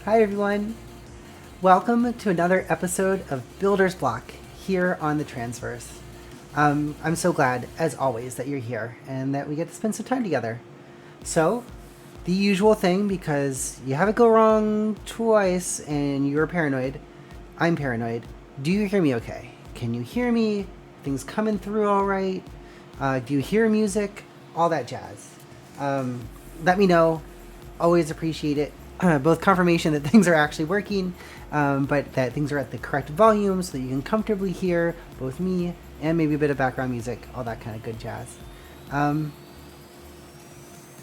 Hi everyone! Welcome to another episode of Builder's Block here on the Transverse. I'm so glad, as always, that you're here and that we get to spend some time together. So, the usual thing, because you have it go wrong twice and you're paranoid, I'm paranoid. Do you hear me okay? Can you hear me? Things coming through all right? Do you hear music? All that jazz. Let me know. Always appreciate it. Both confirmation that things are actually working, but that things are at the correct volume so that you can comfortably hear both me and maybe a bit of background music, all that kind of good jazz.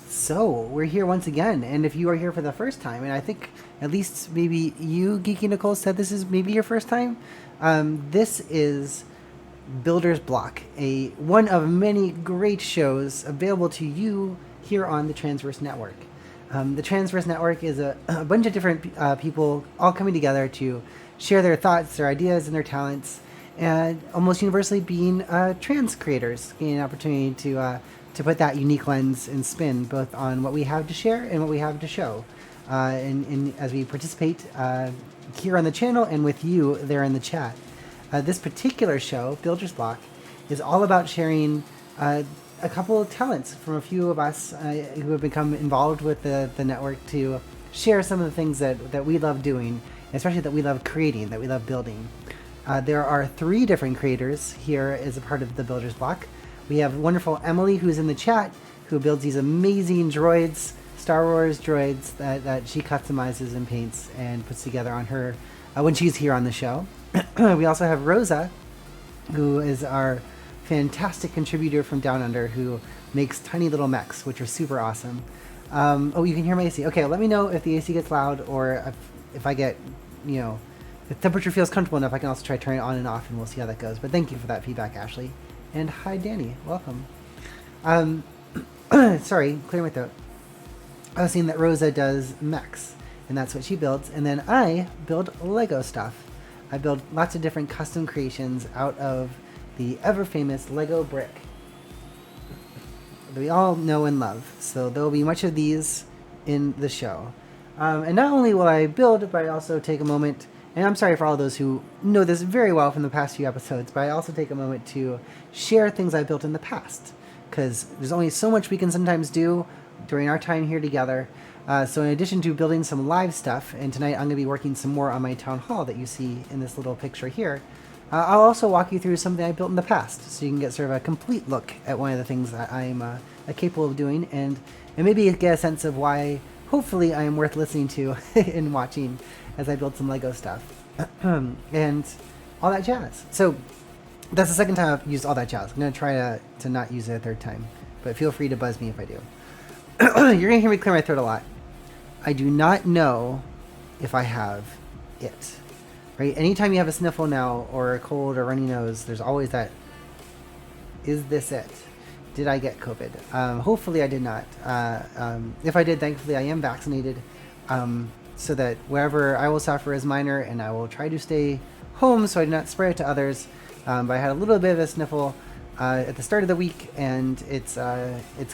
So, we're here once again, and if you are here for the first time, and I think at least maybe you, Geeky Nicole, said this is maybe your first time, this is Builder's Block, one of many great shows available to you here on the Transverse Network. The Transverse Network is a bunch of different people all coming together to share their thoughts, their ideas, and their talents, and almost universally being trans creators, getting an opportunity to put that unique lens and spin both on what we have to share and what we have to show, and as we participate here on the channel and with you there in the chat. This particular show, Builder's Block, is all about sharing a couple of talents from a few of us who have become involved with the network to share some of the things that we love doing, especially that we love creating, that we love building. There are 3 different creators here as a part of the Builder's Block. We have wonderful Emily, who's in the chat, who builds these amazing droids, Star Wars droids that she customizes and paints and puts together on her when she's here on the show. We also have Rosa, who is our fantastic contributor from Down Under, who makes tiny little mechs, which are super awesome. Oh, you can hear my AC. Okay, let me know if the AC gets loud, or if I get, if the temperature feels comfortable enough, I can also try turning it on and off, and we'll see how that goes. But thank you for that feedback, Ashley. And hi, Danny. Welcome. Sorry, clear my throat. I was saying that Rosa does mechs, and that's what she builds. And then I build Lego stuff. I build lots of different custom creations out of the ever-famous Lego brick that we all know and love. So there will be much of these in the show. And not only will I build, but I also take a moment, and I'm sorry for all those who know this very well from the past few episodes, but I also take a moment to share things I built in the past, because there's only so much we can sometimes do during our time here together. So in addition to building some live stuff, and tonight I'm going to be working some more on my town hall that you see in this little picture here, I'll also walk you through something I built in the past, so you can get sort of a complete look at one of the things that I'm capable of doing, and maybe get a sense of why, hopefully, I am worth listening to and watching as I build some Lego stuff. And all that jazz. So that's the second time I've used all that jazz. I'm going to try to not use it a third time, but feel free to buzz me if I do. You're going to hear me clear my throat a lot. I do not know if I have it. Right? Anytime you have a sniffle now, or a cold or runny nose, there's always that, is this it? Did I get COVID? Hopefully I did not. If I did, thankfully I am vaccinated, so that wherever I will suffer is minor, and I will try to stay home so I do not spread it to others. But I had a little bit of a sniffle at the start of the week, and it's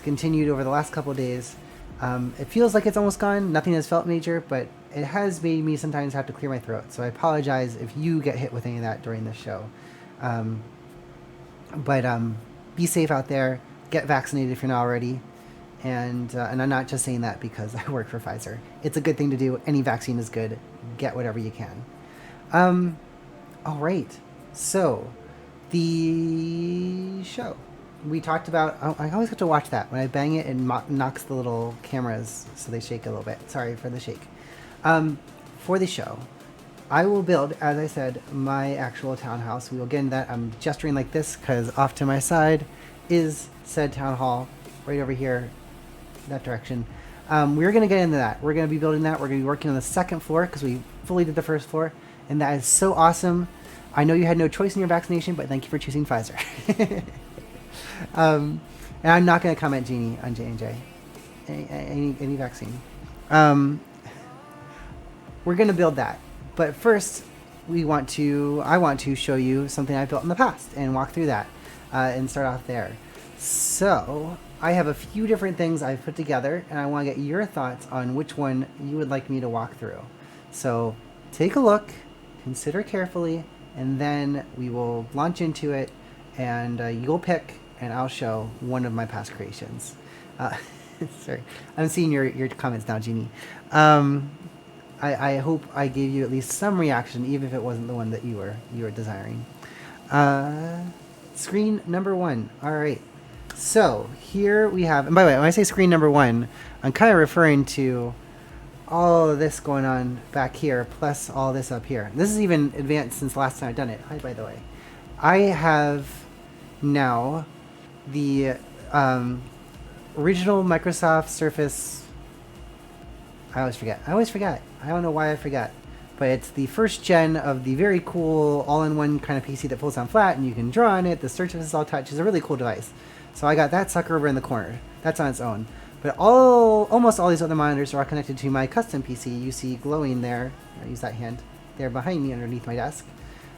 continued over the last couple of days. It feels like it's almost gone. Nothing has felt major, but it has made me sometimes have to clear my throat. So I apologize if you get hit with any of that during this show. But be safe out there. Get vaccinated if you're not already. And I'm not just saying that because I work for Pfizer. It's a good thing to do. Any vaccine is good. Get whatever you can. All right. So, the show. We talked about... Oh, I always have to watch that. When I bang it, it knocks the little cameras so they shake a little bit. Sorry for the shake. For the show, I will build, as I said, my actual townhouse. We will get into that. I'm gesturing like this because off to my side is said town hall, right over here, that direction. We're going to get into that. We're going to be building that. We're going to be working on the second floor because we fully did the first floor, and that is so awesome. I know you had no choice in your vaccination, but thank you for choosing Pfizer. And I'm not going to comment, Jeannie, on J&J. Any vaccine. We're going to build that. But first, I want to show you something I built in the past and walk through that and start off there. So, I have a few different things I've put together, and I want to get your thoughts on which one you would like me to walk through. So take a look, consider carefully, and then we will launch into it, and you'll pick, and I'll show one of my past creations. Uh, sorry, I'm seeing your comments now, Jeannie. I hope I gave you at least some reaction, even if it wasn't the one that you were desiring. Screen number 1. All right. So here we have, and by the way, when I say screen number 1, I'm kind of referring to all of this going on back here, plus all this up here. This is even advanced since last time I've done it. Hi, by the way. I have now the original Microsoft Surface. I always forget. I don't know why I forgot. But it's the first gen of the very cool all-in-one kind of PC that folds down flat and you can draw on it. The surface is all touch. It's a really cool device. So I got that sucker over in the corner. That's on its own. But almost all these other monitors are connected to my custom PC. You see glowing there. I use that hand. They're behind me underneath my desk.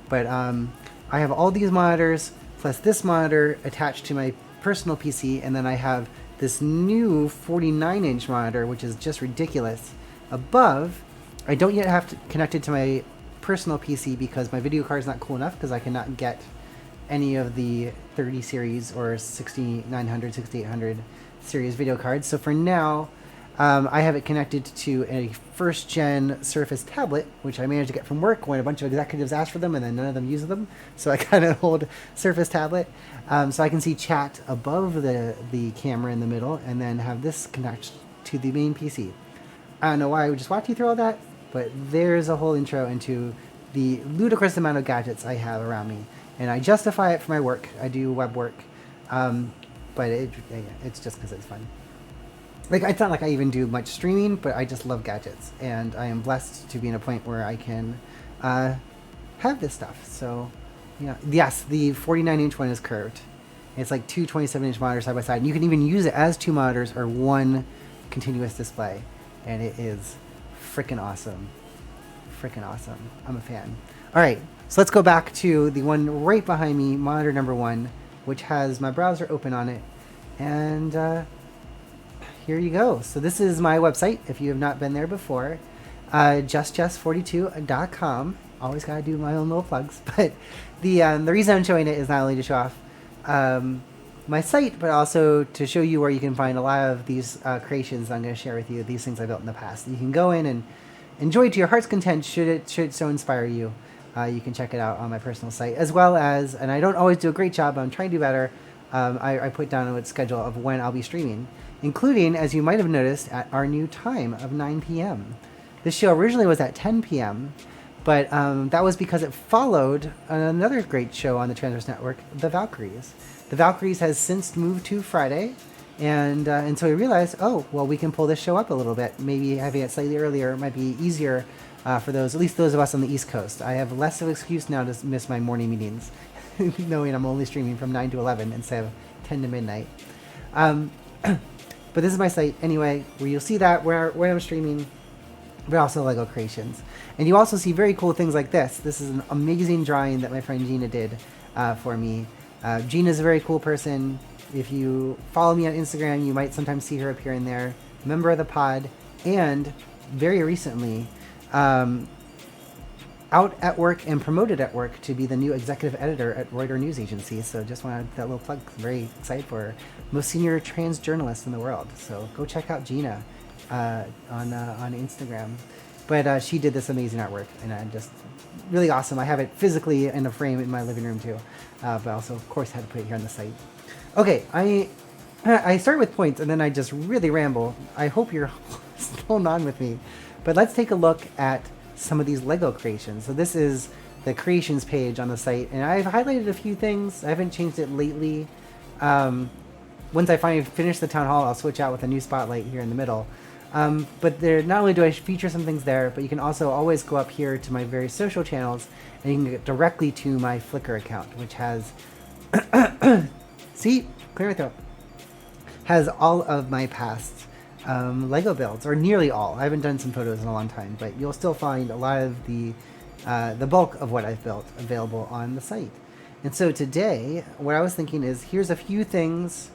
But I have all these monitors plus this monitor attached to my personal PC, and then I have this new 49-inch monitor, which is just ridiculous. Above, I don't yet have to connect it to my personal PC because my video card is not cool enough, because I cannot get any of the 30 series or 6900, 6800 series video cards. So for now, I have it connected to a first-gen Surface tablet, which I managed to get from work when a bunch of executives asked for them and then none of them used them. So I got an old Surface tablet. So I can see chat above the camera in the middle and then have this connect to the main PC. I don't know why I would just walk you through all that, but there's a whole intro into the ludicrous amount of gadgets I have around me. And I justify it for my work. I do web work. But it's just because it's fun. Like, it's not like I even do much streaming, but I just love gadgets. And I am blessed to be in a point where I can have this stuff. So, yeah. Yes, the 49-inch one is curved. It's like two 27-inch monitors side by side. And you can even use it as two monitors or one continuous display. And it is freaking awesome. Freaking awesome. I'm a fan. All right, so let's go back to the one right behind me, monitor number 1, which has my browser open on it. And here you go. So this is my website, if you have not been there before. justjess42.com. Always gotta do my own little plugs. But the reason I'm showing it is not only to show off my site, but also to show you where you can find a lot of these creations I'm going to share with you, these things I built in the past. You can go in and enjoy to your heart's content should it so inspire you. You can check it out on my personal site, as well as, and I don't always do a great job, but I'm trying to do better, I put down a schedule of when I'll be streaming, including, as you might have noticed, at our new time of 9 p.m. This show originally was at 10 p.m., but that was because it followed another great show on the Transverse Network, The Valkyries. The Valkyries has since moved to Friday, and so we realized, oh, well, we can pull this show up a little bit. Maybe having it slightly earlier might be easier for those, at least those of us on the East Coast. I have less of an excuse now to miss my morning meetings, knowing I'm only streaming from 9 to 11 instead of 10 to midnight. But this is my site, anyway, where you'll see that, where I'm streaming, but also Lego creations. And you also see very cool things like this. This is an amazing drawing that my friend Gina did for me. Gina's a very cool person. If you follow me on Instagram, you might sometimes see her appear in there. Member of the pod, and very recently, out at work and promoted at work to be the new executive editor at Reuters News Agency. So just wanted that little plug. I'm very excited for her. Most senior trans journalist in the world. So go check out Gina on Instagram. But she did this amazing artwork, and I'm just really awesome. I have it physically in a frame in my living room too, but also, of course, had to put it here on the site. Okay, I start with points, and then I just really ramble. I hope you're holding on with me. But let's take a look at some of these Lego creations. So this is the creations page on the site, and I've highlighted a few things. I haven't changed it lately. Once I finally finish the town hall, I'll switch out with a new spotlight here in the middle. But there, not only do I feature some things there, but you can also always go up here to my various social channels, and you can get directly to my Flickr account, which has see, clear my throat, has all of my past Lego builds, or nearly all. I haven't done some photos in a long time, but you'll still find a lot of the bulk of what I've built available on the site. And so today, what I was thinking is, here's a few things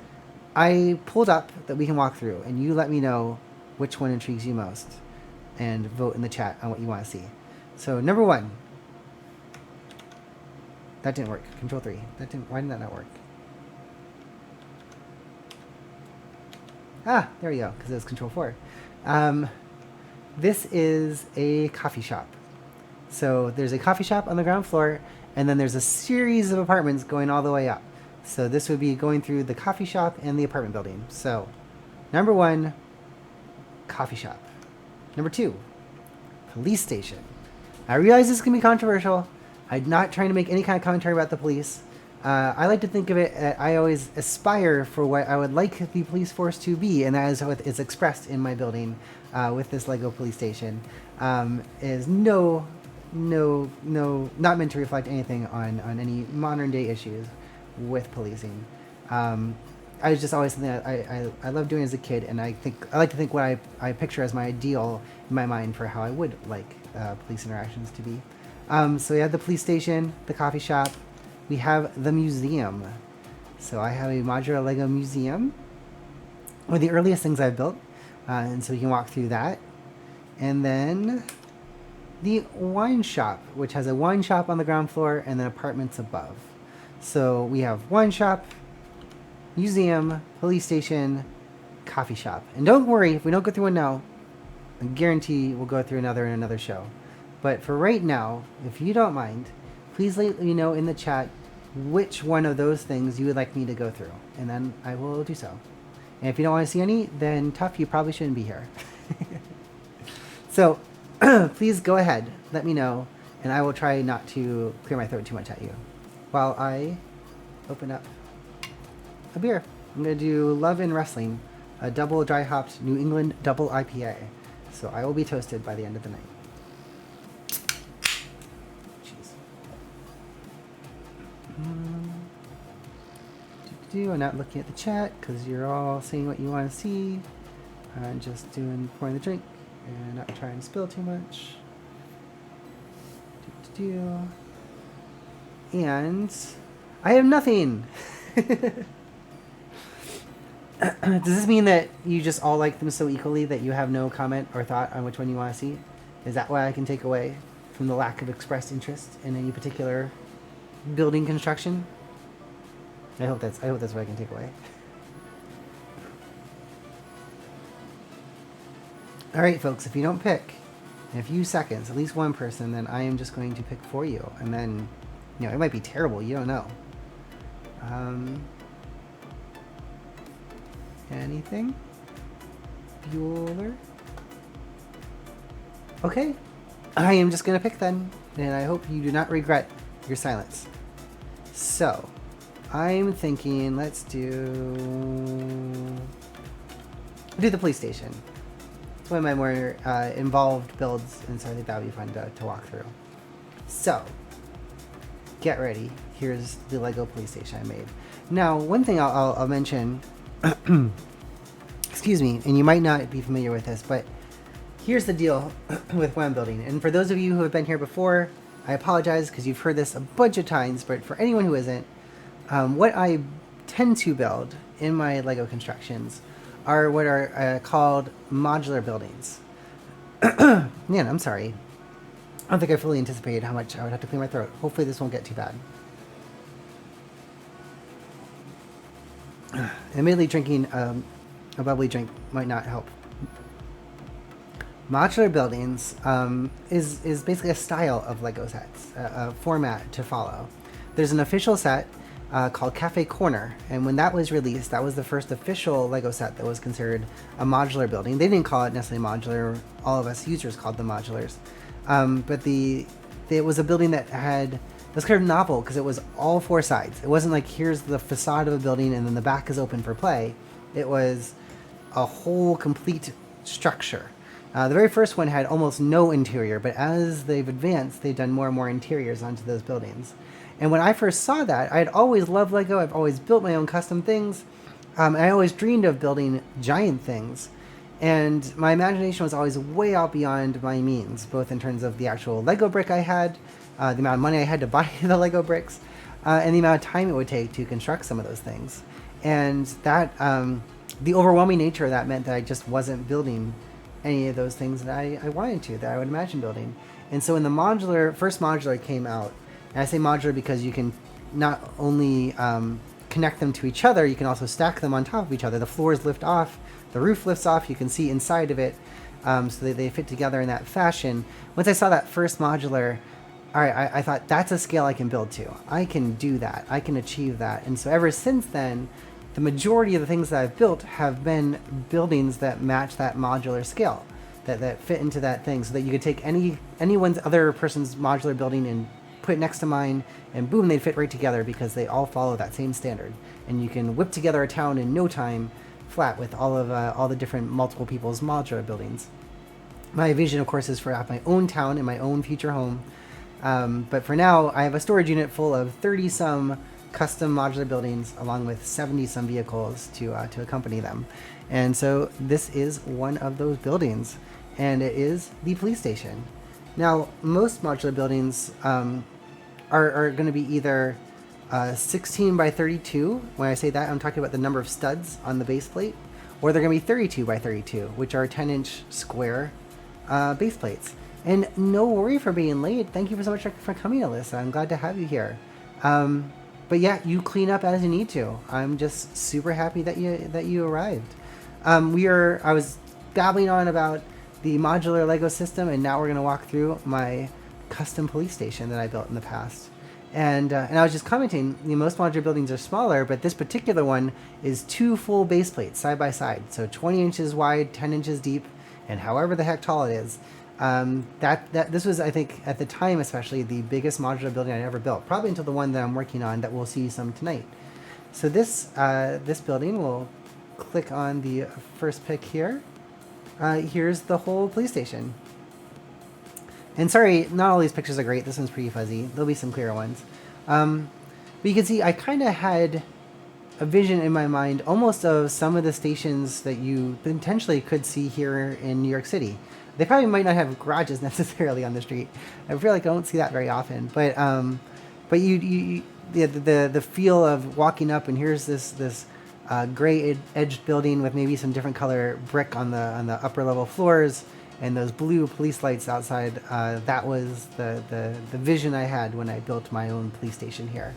I pulled up that we can walk through, and you let me know which one intrigues you most. and vote in the chat on what you want to see. So number 1. That didn't work. Control 3. Why did that not work? Ah, there we go, because it was Control 4. This is a coffee shop. So there's a coffee shop on the ground floor, and then there's a series of apartments going all the way up. So this would be going through the coffee shop and the apartment building. So number 1, coffee shop. Number 2, police station. I realize this can be controversial. I'm not trying to make any kind of commentary about the police. I like to think of it, I always aspire for what I would like the police force to be, and that is how it's expressed in my building with this Lego police station. Is not meant to reflect anything on any modern day issues with policing. I was just always something I loved doing as a kid, and I like to think what I picture as my ideal in my mind for how I would like police interactions to be. So we have the police station, the coffee shop. We have the museum. So I have a modular Lego museum, one of the earliest things I've built, and so we can walk through that. And then the wine shop, which has a wine shop on the ground floor and then apartments above. So we have wine shop, museum, police station, coffee shop. And don't worry, if we don't go through one now, I guarantee we'll go through another in another show. But for right now, if you don't mind, please let me know in the chat which one of those things you would like me to go through, and then I will do so. And if you don't want to see any, then tough, you probably shouldn't be here. So please go ahead, let me know, and I will try not to clear my throat too much at you while I open up a beer. I'm going to do Love and Wrestling, a double dry hopped New England double IPA. So I will be toasted by the end of the night. I'm not looking at the chat because you're all saying what you want to see. I'm just pouring the drink and not trying to spill too much. And I have nothing. Does this mean that you just all like them so equally that you have no comment or thought on which one you want to see? Is that what I can take away from the lack of expressed interest in any particular building construction? I hope that's what I can take away. All right, folks, if you don't pick in a few seconds, at least one person, then I am just going to pick for you. And then, it might be terrible. You don't know. Anything? Bueller? Okay. I am just going to pick then. And I hope you do not regret your silence. So, I'm thinking let's do the police station. It's one of my more involved builds, and so I think that would be fun to walk through. So, get ready. Here's the Lego police station I made. Now, one thing I'll mention, excuse me, and you might not be familiar with this, but here's the deal with what I'm building. And for those of you who have been here before, I apologize because you've heard this a bunch of times, but for anyone who isn't, what I tend to build in my Lego constructions are what are called modular buildings. Man, I'm sorry. I don't think I fully anticipated how much I would have to clear my throat. Hopefully this won't get too bad. Admittedly, drinking a bubbly drink might not help. Modular buildings is basically a style of Lego sets, a format to follow. There's an official set called Cafe Corner, and when that was released, that was the first official Lego set that was considered a modular building. They didn't call it necessarily modular. All of us users called them modulars. But it was a building that was kind of novel because it was all four sides. It wasn't like here's the facade of a building and then the back is open for play. It was a whole complete structure. The very first one had almost no interior, but as they've advanced, they've done more and more interiors onto those buildings. And when I first saw that, I had always loved Lego. I've always built my own custom things. I always dreamed of building giant things. And my imagination was always way out beyond my means, both in terms of the actual Lego brick I had, the amount of money I had to buy the Lego bricks, and the amount of time it would take to construct some of those things. And that, the overwhelming nature of that meant that I just wasn't building any of those things that I wanted to, that I would imagine building. And so when the first modular came out, and I say modular because you can not only connect them to each other, you can also stack them on top of each other. The floors lift off, the roof lifts off, you can see inside of it, so they fit together in that fashion. Once I saw that first modular, all right, I thought that's a scale I can build to. I can do that. I can achieve that. And so ever since then, the majority of the things that I've built have been buildings that match that modular scale, that fit into that thing, so that you could take anyone's other person's modular building and put it next to mine, and boom, they'd fit right together because they all follow that same standard. And you can whip together a town in no time flat with all the different multiple people's modular buildings. My vision, of course, is for my own town and my own future home. But for now, I have a storage unit full of 30-some custom modular buildings, along with 70-some vehicles to accompany them. And so this is one of those buildings, and it is the police station. Now, most modular buildings are going to be either 16 by 32. When I say that, I'm talking about the number of studs on the base plate, or they're going to be 32 by 32, which are 10-inch square base plates. And no worry for being late. Thank you so much for coming, Alyssa. I'm glad to have you here. But yeah, you clean up as you need to. I'm just super happy that you arrived. I was babbling on about the modular Lego system, and now we're going to walk through my custom police station that I built in the past. And I was just commenting, most modular buildings are smaller, but this particular one is 2 full base plates side by side. So 20 inches wide, 10 inches deep, and however the heck tall it is. This was, I think, at the time especially, the biggest modular building I ever built, probably until the one that I'm working on that we'll see some tonight. So this building, we'll click on the first pick here. Here's the whole police station. And sorry, not all these pictures are great. This one's pretty fuzzy. There'll be some clearer ones. But you can see I kind of had a vision in my mind almost of some of the stations that you potentially could see here in New York City. They probably might not have garages necessarily on the street. I feel like I don't see that very often. But the feel of walking up, and here's this gray edged building with maybe some different color brick on the upper level floors, and those blue police lights outside. That was the vision I had when I built my own police station here.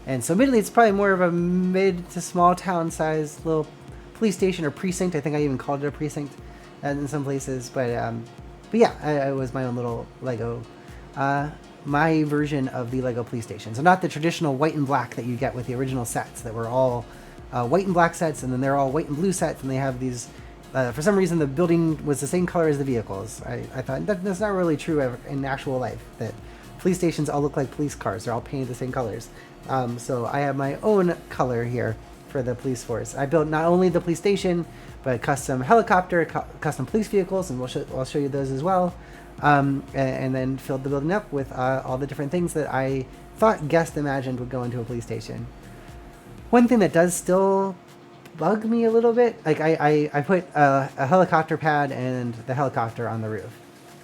And so admittedly, it's probably more of a mid to small town size little police station or precinct. I think I even called it a precinct in some places, but yeah, it was my own little Lego, my version of the Lego police station. So not the traditional white and black that you get with the original sets that were all white and black sets, and then they're all white and blue sets, and they have these, for some reason the building was the same color as the vehicles. I thought that's not really true in actual life, that police stations all look like police cars. They're all painted the same colors. So I have my own color here for the police force. I built not only the police station, but custom helicopter, custom police vehicles, and I'll show you those as well. And then filled the building up with all the different things that I thought guests imagined would go into a police station. One thing that does still bug me a little bit, like I put a helicopter pad and the helicopter on the roof.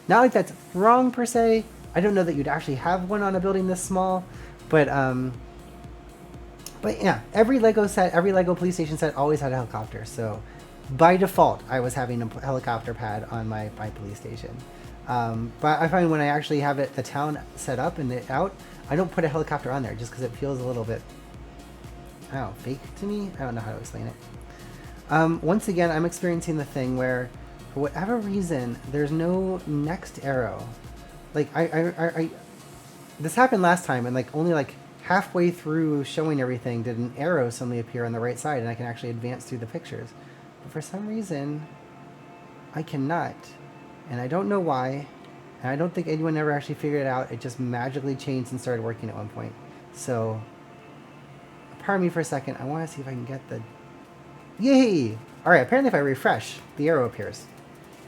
Not like that's wrong per se. I don't know that you'd actually have one on a building this small, but yeah, every Lego police station set always had a helicopter. So by default, I was having a helicopter pad on my police station. But I find when I actually have the town set up and out, I don't put a helicopter on there just because it feels a little bit, I don't know, fake to me. I don't know how to explain it. Once again, I'm experiencing the thing where, for whatever reason, there's no next arrow. Like this happened last time, and only halfway through showing everything did an arrow suddenly appear on the right side, and I can actually advance through the pictures. But for some reason, I cannot, and I don't know why, and I don't think anyone ever actually figured it out. It just magically changed and started working at one point. So, pardon me for a second. I want to see if I can get the... Yay! Alright, apparently if I refresh, the arrow appears.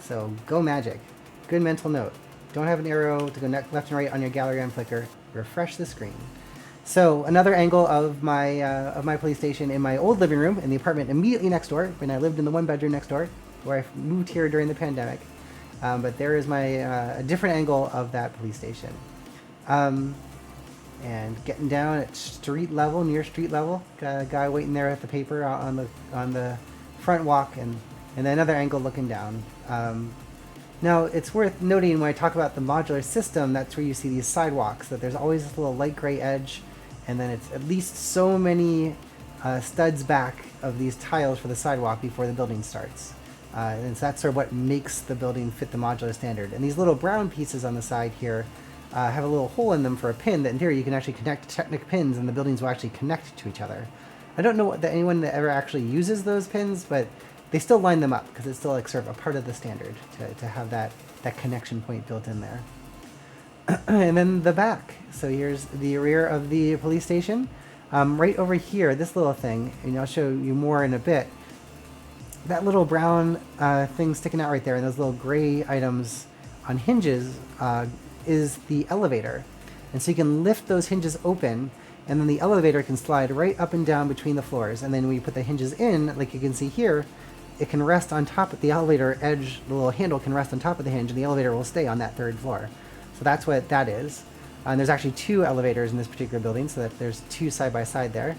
So, go magic. Good mental note. Don't have an arrow to go left and right on your gallery and flicker. Refresh the screen. So another angle of my police station in my old living room in the apartment immediately next door, when I lived in the 1-bedroom next door, where I moved here during the pandemic. But there is a different angle of that police station. And getting down at near street level, got a guy waiting there at the paper on the front walk, and then another angle looking down. Now, it's worth noting when I talk about the modular system, that's where you see these sidewalks, that there's always this little light gray edge, and then it's at least so many studs back of these tiles for the sidewalk before the building starts. And so that's sort of what makes the building fit the modular standard. And these little brown pieces on the side here have a little hole in them for a pin that in theory you can actually connect Technic pins and the buildings will actually connect to each other. I don't know that anyone that ever actually uses those pins, but they still line them up because it's still like sort of a part of the standard to have that connection point built in there. And then the back. So here's the rear of the police station. Right over here, this little thing, and I'll show you more in a bit. That little brown thing sticking out right there and those little gray items on hinges is the elevator. And so you can lift those hinges open and then the elevator can slide right up and down between the floors. And then when you put the hinges in, like you can see here, it can rest on top of the elevator edge, the little handle can rest on top of the hinge and the elevator will stay on that third floor. So that's what that is. And there's actually 2 elevators in this particular building, so that there's 2 side by side there.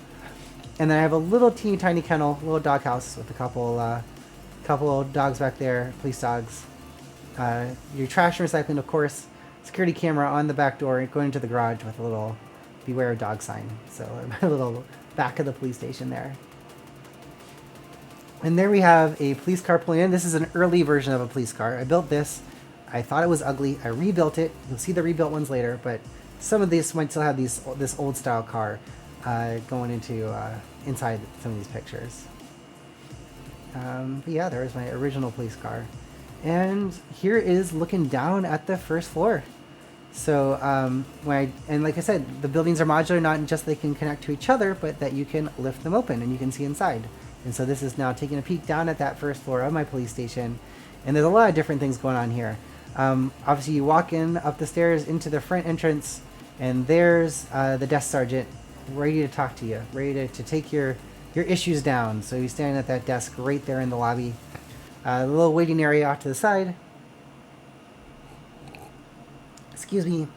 And then I have a little teeny tiny kennel, little dog house with a couple dogs back there, police dogs. Your trash and recycling, of course. Security camera on the back door, going into the garage with a little beware of dog sign. So a little back of the police station there. And there we have a police car pulling in. This is an early version of a police car. I built this. I thought it was ugly. I rebuilt it. You'll see the rebuilt ones later, but some of these might still have this old style car going into inside some of these pictures. But yeah, there's my original police car. And here is looking down at the first floor. So and like I said, the buildings are modular, not just they can connect to each other, but that you can lift them open and you can see inside. And so this is now taking a peek down at that first floor of my police station. And there's a lot of different things going on here. Obviously you walk in up the stairs into the front entrance and there's the desk sergeant ready to talk to you, ready to take your issues down. So he's standing at that desk right there in the lobby. A little waiting area off to the side. Excuse me.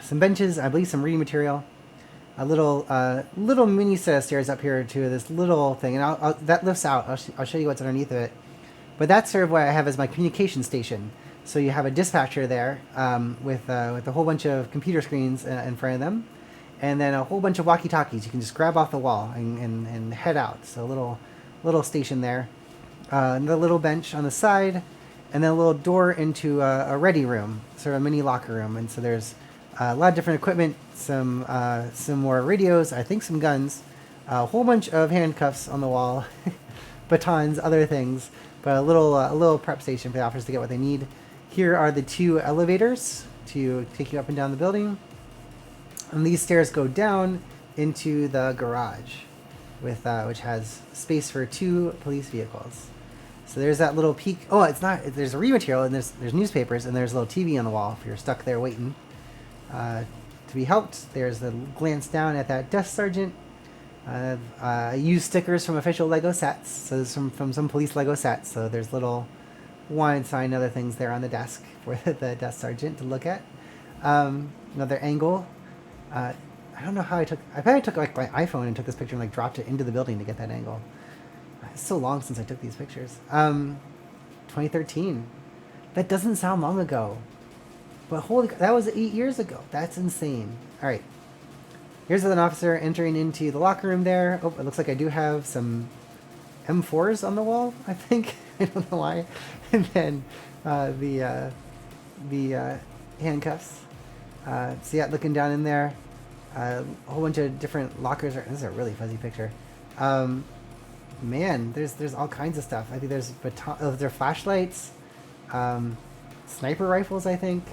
Some benches, I believe some reading material. A little mini set of stairs up here to this little thing, and that lifts out. I'll show you what's underneath of it. But that's sort of what I have as my communication station. So you have a dispatcher there with a whole bunch of computer screens in front of them, and then a whole bunch of walkie-talkies you can just grab off the wall and head out. So a little station there. Another little bench on the side, and then a little door into a ready room, sort of a mini locker room. And so there's a lot of different equipment, some more radios, I think some guns, a whole bunch of handcuffs on the wall, batons, other things, but a little prep station for the officers to get what they need. Here are the 2 elevators to take you up and down the building. And these stairs go down into the garage, with which has space for 2 police vehicles. So there's that little peek. Oh, it's not. There's a read material and there's newspapers and there's a little TV on the wall if you're stuck there waiting to be helped. There's the glance down at that desk sergeant. I use stickers from official Lego sets. So there's from some police Lego sets. So there's little wanted sign, other things there on the desk for the desk sergeant to look at. Another angle. I don't know how I probably took like my iPhone and took this picture and like dropped it into the building to get that angle. It's so long since I took these pictures. 2013. That doesn't sound long ago. But holy, that was 8 years ago. That's insane. All right. Here's an officer entering into the locker room there. Oh, it looks like I do have some M4s on the wall, I think. I don't know why. And then the handcuffs. So yeah, looking down in there. A whole bunch of different lockers. This is a really fuzzy picture. Man, there's all kinds of stuff. I think there's there are flashlights, sniper rifles, I think.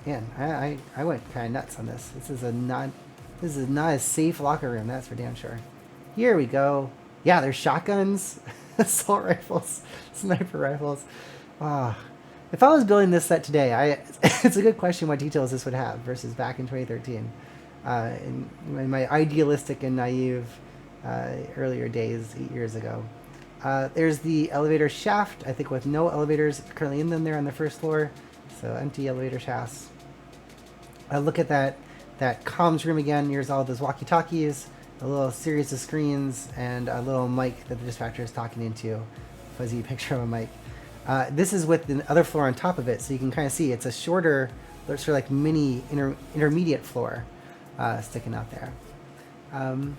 Man, I went kind of nuts on this. This is not a safe locker room, that's for damn sure. Here we go. Yeah, there's shotguns, assault rifles, sniper rifles. If I was building this set today, it's a good question what details this would have versus back in 2013. In my idealistic and naive earlier days, 8 years ago. There's the elevator shaft, I think with no elevators currently in them there on the first floor. So empty elevator shafts. Look at that comms room again. Here's all those walkie-talkies, a little series of screens, and a little mic that the dispatcher is talking into. Fuzzy picture of a mic. This is with the other floor on top of it, so you can kind of see it's a shorter, sort of like mini intermediate floor sticking out there. And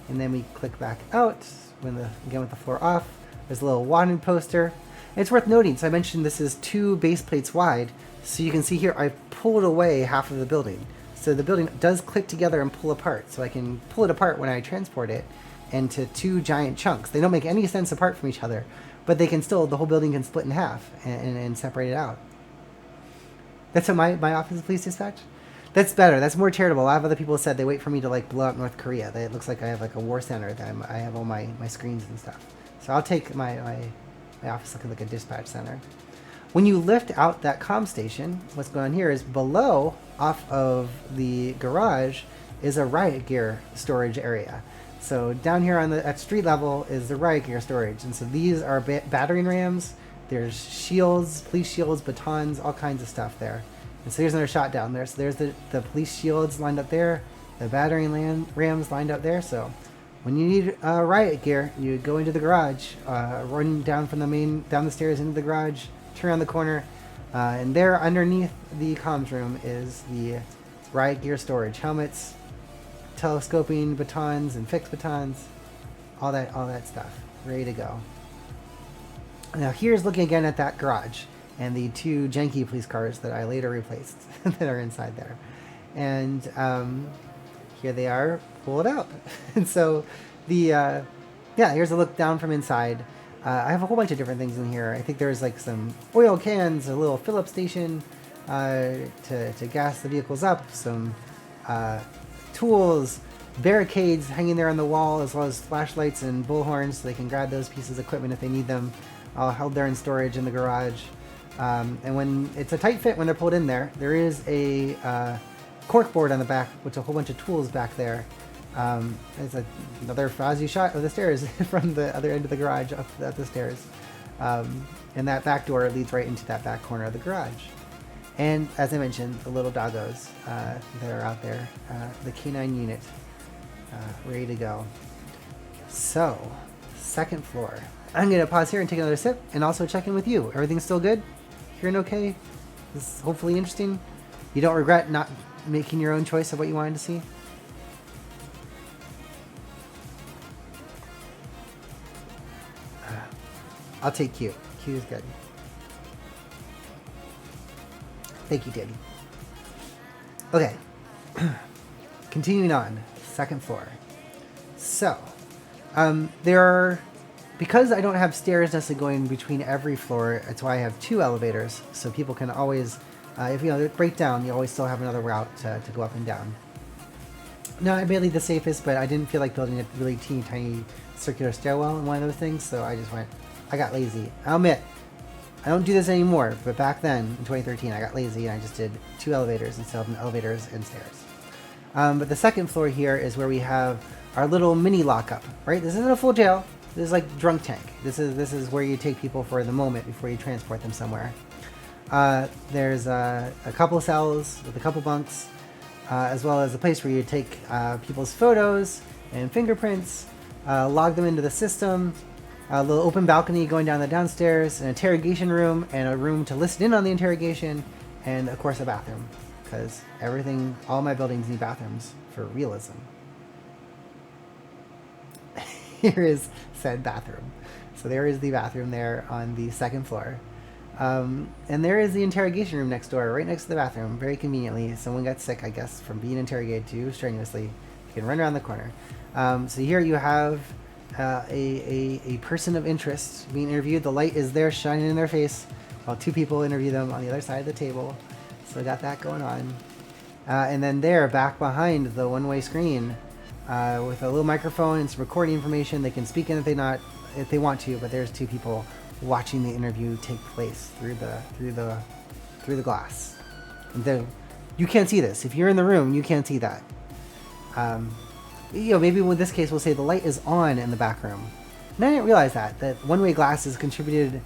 then we click back out again with the floor off. There's a little wanted poster. And it's worth noting, so I mentioned this is 2 base plates wide, so you can see here I pulled away half of the building. So the building does click together and pull apart, so I can pull it apart when I transport it into 2 giant chunks. They don't make any sense apart from each other, but they can still, the whole building can split in half and separate it out. That's what my office of police dispatch? That's better. That's more charitable. A lot of other people said they wait for me to like blow up North Korea. It looks like I have like a war center that I have all my screens and stuff. So I'll take my office looking like a dispatch center. When you lift out that comm station, what's going on here is below, off of the garage, is a riot gear storage area. So down here at street level is the riot gear storage. And so these are battering rams. There's shields, police shields, batons, all kinds of stuff there. And so here's another shot down there. So there's the police shields lined up there, the battering rams lined up there. So when you need riot gear, you go into the garage, run down down the stairs into the garage, turn around the corner, and there underneath the comms room is the riot gear storage. Helmets, telescoping batons and fixed batons, all that stuff, ready to go. Now here's looking again at that garage and the 2 janky police cars that I later replaced that are inside there. And here they are, pull it out. And so here's a look down from inside. I have a whole bunch of different things in here. I think there's like some oil cans, a little fill-up station to gas the vehicles up, some tools, barricades hanging there on the wall, as well as flashlights and bullhorns so they can grab those pieces of equipment if they need them, all held there in storage in the garage. And when it's a tight fit when they're pulled in there is a cork board on the back with a whole bunch of tools back there. It's another Fozzie shot of the stairs from the other end of the garage up the stairs. And that back door leads right into that back corner of the garage. And as I mentioned, the little doggos that are out there, the canine unit, ready to go. So, second floor. I'm going to pause here and take another sip and also check in with you. Everything's still good? Hearing okay? This is hopefully interesting. You don't regret not making your own choice of what you wanted to see? I'll take Q. Q is good. Thank you, Daddy. Okay. Continuing on. Second floor. So, there are... Because I don't have stairs necessarily going between every floor, that's why I have 2 elevators, so people can always, if they break down, you always still have another route to go up and down. Not really the safest, but I didn't feel like building a really teeny tiny circular stairwell in one of those things, so I got lazy. I'll admit, I don't do this anymore, but back then, in 2013, I got lazy and I just did 2 elevators instead of elevators and stairs. But the second floor here is where we have our little mini lockup, right? This isn't a full jail. This is like drunk tank. This is where you take people for the moment before you transport them somewhere. There's a couple cells with a couple bunks, as well as a place where you take people's photos and fingerprints, log them into the system, a little open balcony going down the downstairs, an interrogation room, and a room to listen in on the interrogation, and of course a bathroom, because all my buildings need bathrooms for realism. Here is said bathroom. So there is the bathroom there on the second floor. And there is the interrogation room next door, right next to the bathroom, very conveniently. Someone got sick, I guess, from being interrogated too strenuously. You can run around the corner. So here you have a person of interest being interviewed. The light is there shining in their face while 2 people interview them on the other side of the table. So we got that going on. And then there, back behind the one-way screen, with a little microphone and some recording information, they can speak in if they want to, but there's 2 people watching the interview take place through the glass. And you can't see this. If you're in the room, you can't see that. Maybe in this case we'll say the light is on in the back room. And I didn't realize that one-way glass is contributed,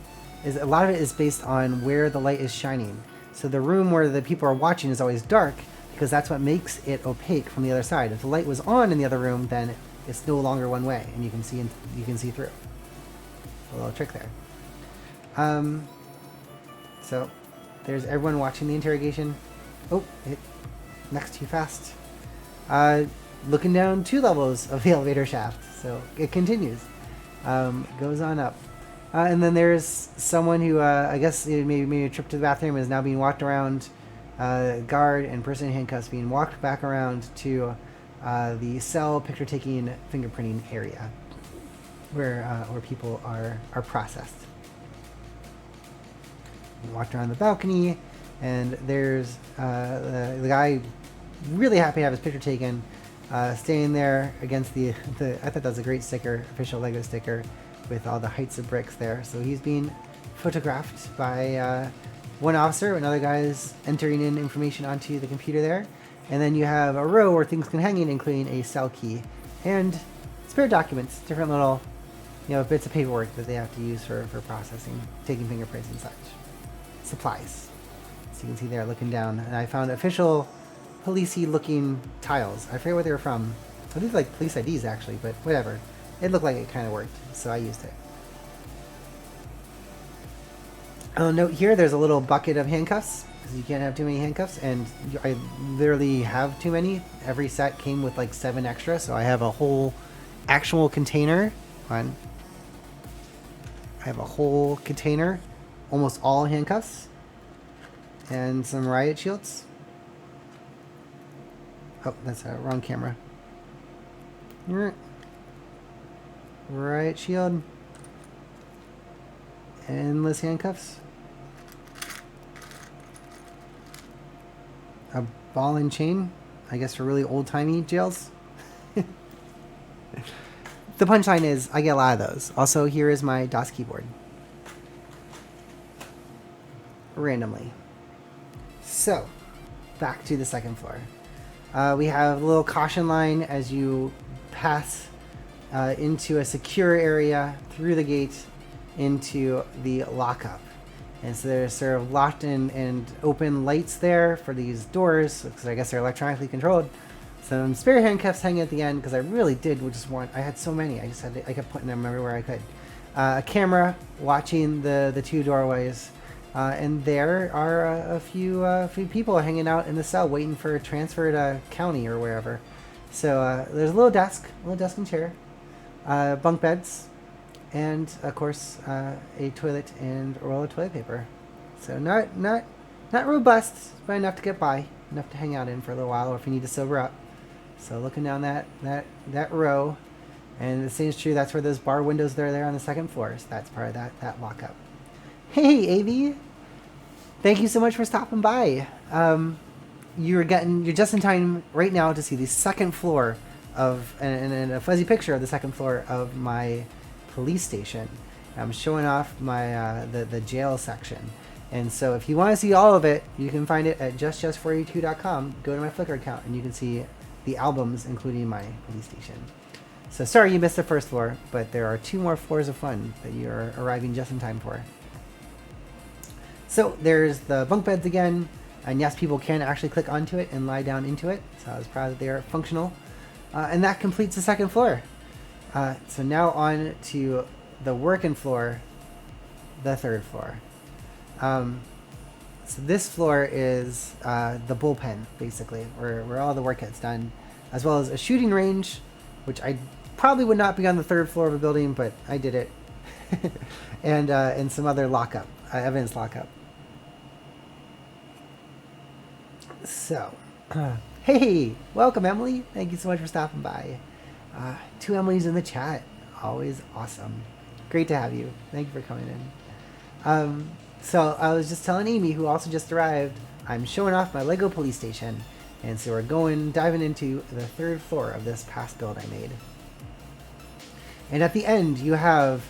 a lot of it is based on where the light is shining. So the room where the people are watching is always dark, because that's what makes it opaque from the other side. If the light was on in the other room, then it's no longer one way, and you can see through. A little trick there. So there's everyone watching the interrogation. Oh, it next too fast. Looking down 2 levels of the elevator shaft. So it continues. Goes on up. And then there's someone who, I guess maybe made a trip to the bathroom and is now being walked around. Guard and person in handcuffs being walked back around to the cell picture taking fingerprinting area where people are processed. Walked around the balcony, and there's the guy really happy to have his picture taken, staying there against the I thought that was a great sticker, official Lego sticker, with all the heights of bricks there. So he's being photographed by one officer. Another guy is entering in information onto the computer there. And then you have a row where things can hang in, including a cell key and spare documents, different little bits of paperwork that they have to use for processing, taking fingerprints and such. Supplies. So you can see there looking down. And I found official policey looking tiles. I forget where they were from. I think like police IDs actually, but whatever. It looked like it kind of worked, so I used it. I'll note here there's a little bucket of handcuffs, because you can't have too many handcuffs, and I literally have too many. Every set came with like 7 extra, so I have a whole actual container. I have a whole container, almost all handcuffs, and some riot shields. Oh, that's a wrong camera. Riot shield. Endless handcuffs. A ball and chain, I guess for really old-timey jails. The punchline is, I get a lot of those. Also, here is my DOS keyboard. Randomly. So, back to the second floor. We have a little caution line as you pass into a secure area through the gate into the lockup. And so there's sort of locked and open lights there for these doors, because I guess they're electronically controlled. Some spare handcuffs hanging at the end, because I really did just want, I had so many, I kept putting them everywhere I could. A camera watching the 2 doorways, and there are a few people hanging out in the cell waiting for a transfer to county or wherever. So there's a little desk and chair, bunk beds, and of course a toilet and a roll of toilet paper. So not robust, but enough to get by, enough to hang out in for a little while, or if you need to sober up. So looking down that row, and the same is true. That's where those bar windows are there on the second floor. So that's part of that lockup. Hey, AV, thank you so much for stopping by. You're just in time right now to see the second floor of and a fuzzy picture of the second floor of my police station. I'm showing off my the jail section, and so if you want to see all of it, you can find it at justjust482.com. Go to my Flickr account and you can see the albums, including my police station. So sorry you missed the first floor, but there are 2 more floors of fun that you're arriving just in time for. So there's the bunk beds again, and yes, people can actually click onto it and lie down into it. So I was proud that they are functional. And that completes the second floor. So now on to the working floor, the third floor. So this floor is the bullpen, basically, where all the work gets done, as well as a shooting range, which I probably would not be on the 3rd floor of a building, but I did it, and some other lockup, evidence lockup. So, hey, welcome, Emily. Thank you so much for stopping by. 2 Emilys in the chat, always awesome. Great to have you. Thank you for coming in. So I was just telling Amy, who also just arrived, I'm showing off my Lego police station. And so we're diving into the 3rd floor of this past build I made. And at the end, you have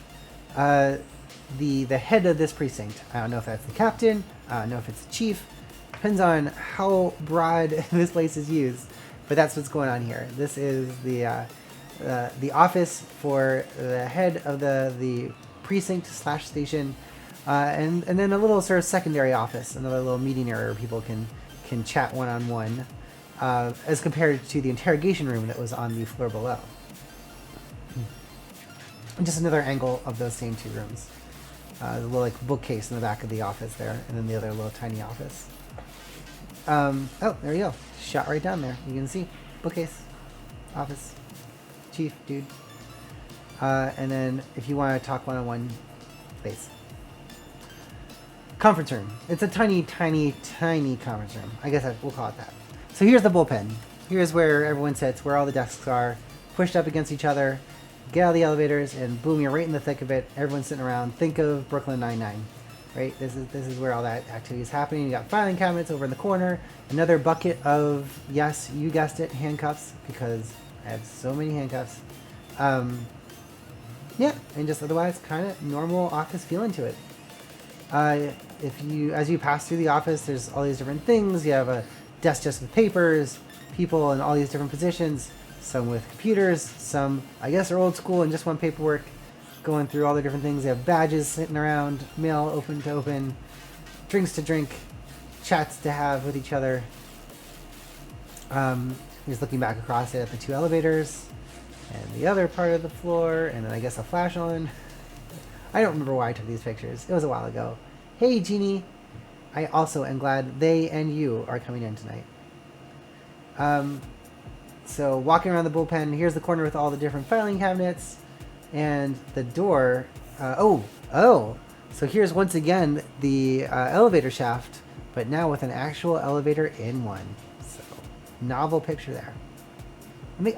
the head of this precinct. I don't know if that's the captain. I don't know if it's the chief. Depends on how broad this place is used. But that's what's going on here. This is the office for the head of the precinct / station. And then a little sort of secondary office, another little meeting area where people can chat one-on-one, as compared to the interrogation room that was on the floor below. Just another angle of those same 2 rooms. The little like bookcase in the back of the office there, and then the other little tiny office. Oh, there you go. Shot right down there. You can see bookcase, office, chief, dude. And then if you want to talk one-on-one, space. Conference room. It's a tiny, tiny, tiny conference room. I guess we'll call it that. So here's the bullpen. Here's where everyone sits, where all the desks are, pushed up against each other. Get out of the elevators, and boom, you're right in the thick of it. Everyone's sitting around. Think of Brooklyn Nine-Nine, right? This is where all that activity is happening. You got filing cabinets over in the corner. Another bucket of, yes, you guessed it, handcuffs, because I have so many handcuffs. Yeah, and just otherwise kind of normal office feeling to it. As you pass through the office, there's all these different things. You have a desk just with papers, people in all these different positions. Some with computers, some, I guess, are old school and just want paperwork, going through all the different things. They have badges sitting around, mail open to open, drinks to drink, chats to have with each other. He's looking back across it at the two elevators and the other part of the floor, and then I guess a flash on. I don't remember why I took these pictures. It was a while ago. Hey, Jeannie. I also am glad they and you are coming in tonight. So walking around the bullpen, here's the corner with all the different filing cabinets and the door. So here's once again the elevator shaft, but now with an actual elevator in one. So novel picture there.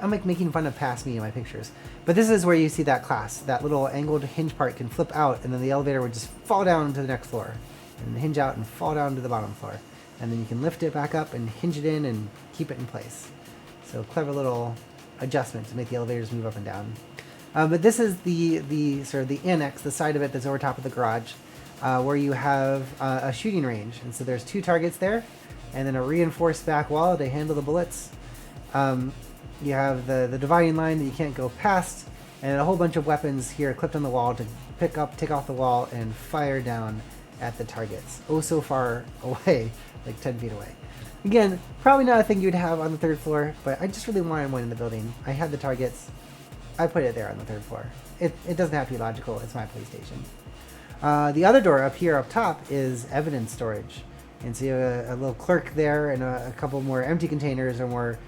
I'm like making fun of past me in my pictures. But this is where you see that class. That little angled hinge part can flip out, and then the elevator would just fall down to the next floor. And hinge out and fall down to the bottom floor. And then you can lift it back up and hinge it in and keep it in place. So clever little adjustment to make the elevators move up and down. But this is the sort of the annex, the side of it that's over top of the garage, where you have a shooting range. And so there's two targets there, and then a reinforced back wall to handle the bullets. You have the dividing line that you can't go past, and a whole bunch of weapons here clipped on the wall to take off the wall and fire down at the targets. Oh, so far away, like 10 feet away. Again, probably not a thing you'd have on the third floor, but I just really wanted one in the building. I had the targets. I put it there on the third floor. It doesn't have to be logical. It's my police station. The other door up here up top is evidence storage. And so you have a little clerk there and a couple more empty containers or more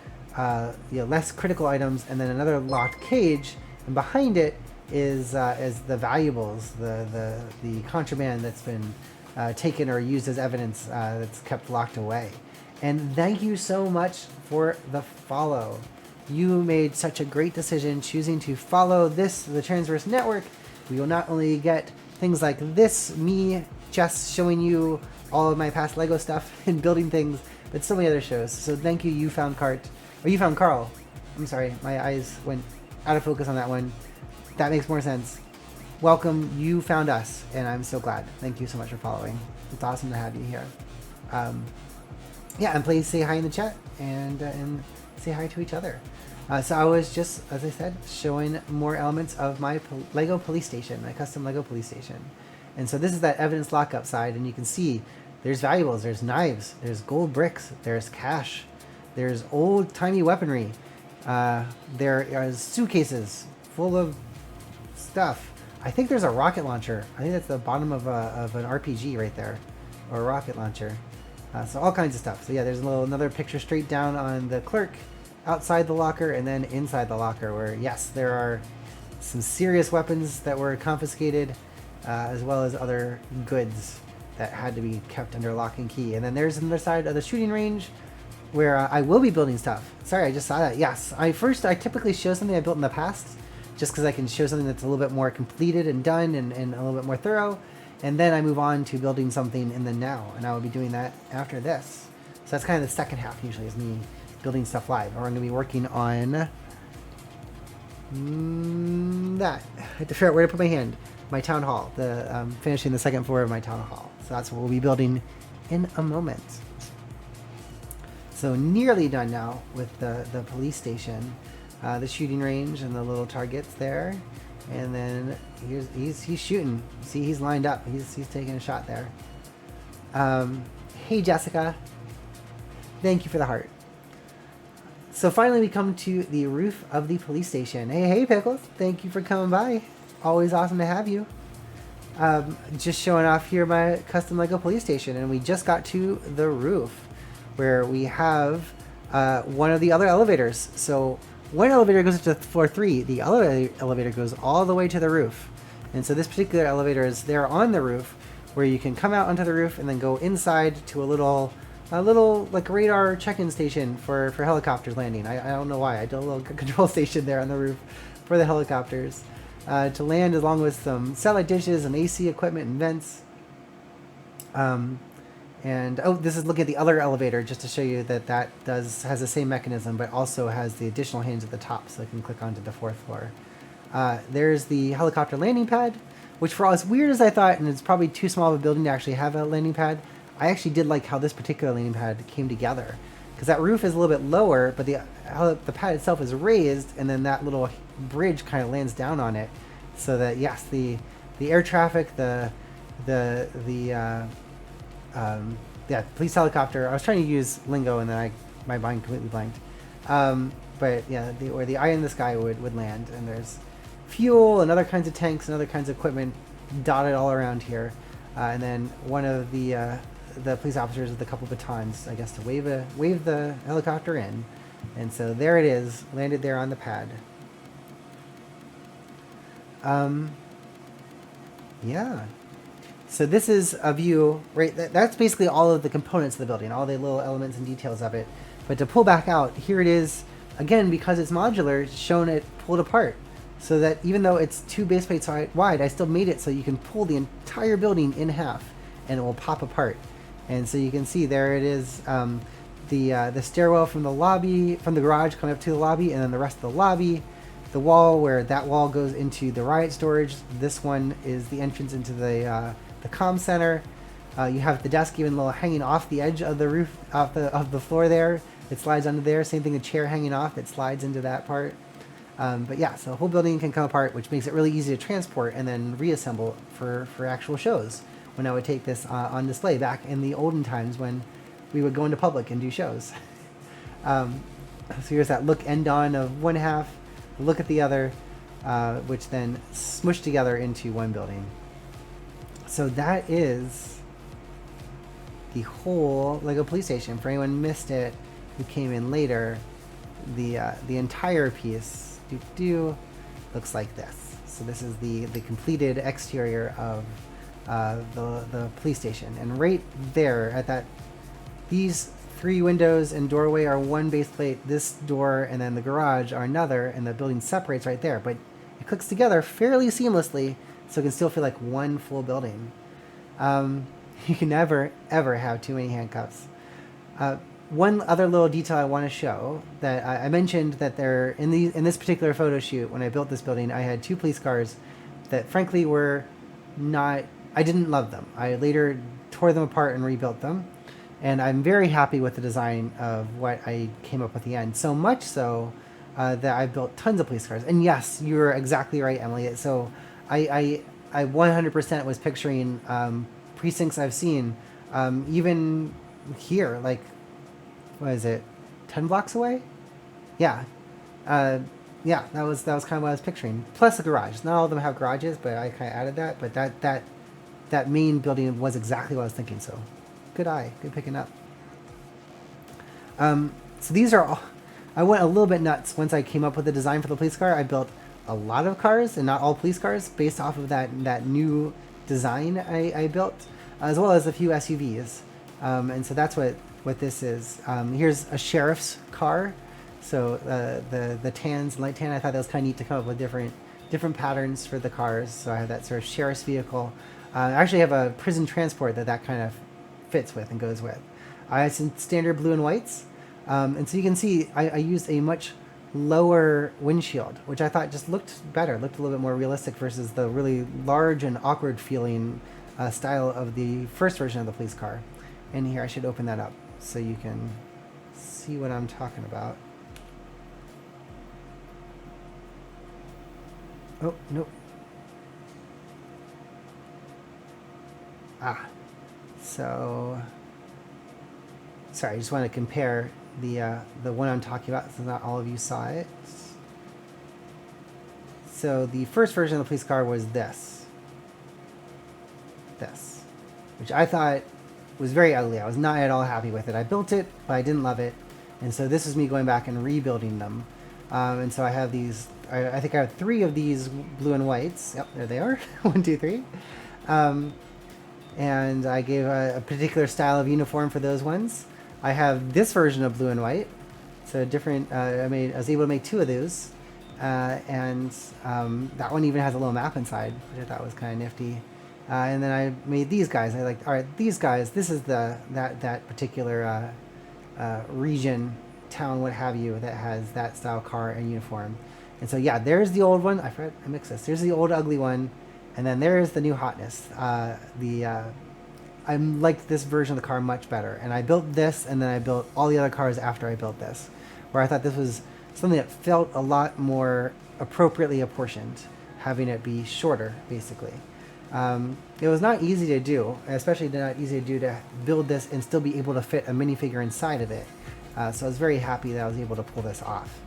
less critical items, and then another locked cage. And behind it is the valuables, the contraband that's been taken or used as evidence that's kept locked away. And thank you so much for the follow. You made such a great decision choosing to follow the Transverse Network. We will not only get things like this, me just showing you all of my past Lego stuff and building things, but so many other shows. So thank you, You Found Carl. I'm sorry, my eyes went out of focus on that one. That makes more sense. Welcome, you found us, and I'm so glad. Thank you so much for following. It's awesome to have you here. And please say hi in the chat and say hi to each other. So I was just, as I said, showing more elements of my Lego police station, my custom Lego police station. And so this is that evidence lockup side, and you can see there's valuables, there's knives, there's gold bricks, there's cash, there's old-timey weaponry. There are suitcases full of stuff. I think there's a rocket launcher. I think that's the bottom of an RPG right there, or a rocket launcher. So all kinds of stuff. So yeah, there's another picture straight down on the clerk, outside the locker, and then inside the locker, where yes, there are some serious weapons that were confiscated, as well as other goods that had to be kept under lock and key. And then there's another side of the shooting range, where I will be building stuff. Sorry, I just saw that. Yes, I typically show something I built in the past, just because I can show something that's a little bit more completed and done and a little bit more thorough. And then I move on to building something in the now, and I will be doing that after this. So that's kind of the second half usually, is me building stuff live. Or I'm going to be working on that. I have to figure out where to put my hand. My town hall, finishing the second floor of my town hall. So that's what we'll be building in a moment. So nearly done now with the police station, the shooting range and the little targets there. And then he's shooting. See, he's lined up. He's taking a shot there. Hey, Jessica. Thank you for the heart. So finally we come to the roof of the police station. Hey, Pickles. Thank you for coming by. Always awesome to have you. Just showing off here my custom Lego police station, and we just got to the roof, where we have one of the other elevators. So one elevator goes to floor 3, the other elevator goes all the way to the roof. And so this particular elevator is there on the roof, where you can come out onto the roof and then go inside to a little like radar check-in station for helicopters landing. I don't know why. I did a little control station there on the roof for the helicopters to land, along with some satellite dishes and AC equipment and vents. And this is looking at the other elevator just to show you that has the same mechanism, but also has the additional hinge at the top, so I can click onto the 4th floor. There's the helicopter landing pad, which, for as weird as I thought, and it's probably too small of a building to actually have a landing pad, I actually did like how this particular landing pad came together, because that roof is a little bit lower, but the pad itself is raised, and then that little bridge kind of lands down on it, so that yes, the air traffic, the police helicopter. I was trying to use lingo, and then my mind completely blanked. But yeah, where the eye in the sky would land, and there's fuel and other kinds of tanks and other kinds of equipment dotted all around here, and then one of the police officers with a couple batons, I guess, to wave the helicopter in, and so there it is, landed there on the pad. Yeah. So this is a view, right? That's basically all of the components of the building, all the little elements and details of it. But to pull back out, here it is, again, because it's modular, it's shown it pulled apart. So that even though it's 2 base plates wide, I still made it so you can pull the entire building in half, and it will pop apart. And so you can see there it is, the stairwell from the garage coming up to the lobby, and then the rest of the lobby. The wall where that wall goes into the riot storage. This one is the entrance into the comm center. You have the desk even a little hanging off the edge of the roof, of the floor there. It slides under there. Same thing, the chair hanging off. It slides into that part. But yeah, so the whole building can come apart, which makes it really easy to transport and then reassemble for actual shows. When I would take this on display back in the olden times when we would go into public and do shows. So here's that look end on of one half, look at the other, which then smushed together into one building. So that is the whole Lego police station. For anyone who missed it, who came in later, the entire piece looks like this. So this is the completed exterior of the police station, and right there at that, these 3 windows and doorway are one base plate. This door and then the garage are another, and the building separates right there. But it clicks together fairly seamlessly, so it can still feel like one full building. You can never, ever have too many handcuffs. One other little detail I want to show, that I mentioned that there in this particular photo shoot, when I built this building, I had 2 police cars that frankly were not, I didn't love them. I later tore them apart and rebuilt them. And I'm very happy with the design of what I came up with at the end. So much so that I built tons of police cars. And yes, you're exactly right, Emily. So I 100% was picturing precincts I've seen, even here, like, what is it, 10 blocks away? Yeah. Yeah, that was kind of what I was picturing. Plus the garage. Not all of them have garages, but I kind of added that. But that main building was exactly what I was thinking. So good eye, good picking up. So these are all, I went a little bit nuts once I came up with the design for the police car. I built a lot of cars, and not all police cars, based off of that new design I built, as well as a few SUVs. And so that's what this is. Here's a sheriff's car. So the tans, light tan, I thought that was kind of neat to come up with different patterns for the cars. So I have that sort of sheriff's vehicle. I actually have a prison transport that kind of fits with and goes with. I have some standard blue and whites. And so you can see I used a much lower windshield, which I thought just looked better, looked a little bit more realistic versus the really large and awkward feeling style of the first version of the police car. And here, I should open that up so you can see what I'm talking about. Oh, nope. So sorry, I just want to compare the one I'm talking about, so not all of you saw it. So the first version of the police car was this. this, which I thought was very ugly. I was not at all happy with it. I built it, but I didn't love it. And so this is me going back and rebuilding them. And so I have these, I think I have 3 of these blue and whites. Yep, there they are. 1, 2, 3. And I gave a particular style of uniform for those ones. I have this version of blue and white. So different, I was able to make 2 of those. And that one even has a little map inside, which I thought was kind of nifty. And then I made these guys. I like, all right, these guys, this is that particular region, town, what have you, that has that style car and uniform. And so yeah, there's the old one. I forgot I mixed this. There's the old ugly one, and then there's the new hotness. I liked this version of the car much better, and I built this, and then I built all the other cars after I built this, where I thought this was something that felt a lot more appropriately apportioned, having it be shorter, basically. It was not easy to do, especially not easy to do to build this and still be able to fit a minifigure inside of it. So I was very happy that I was able to pull this off.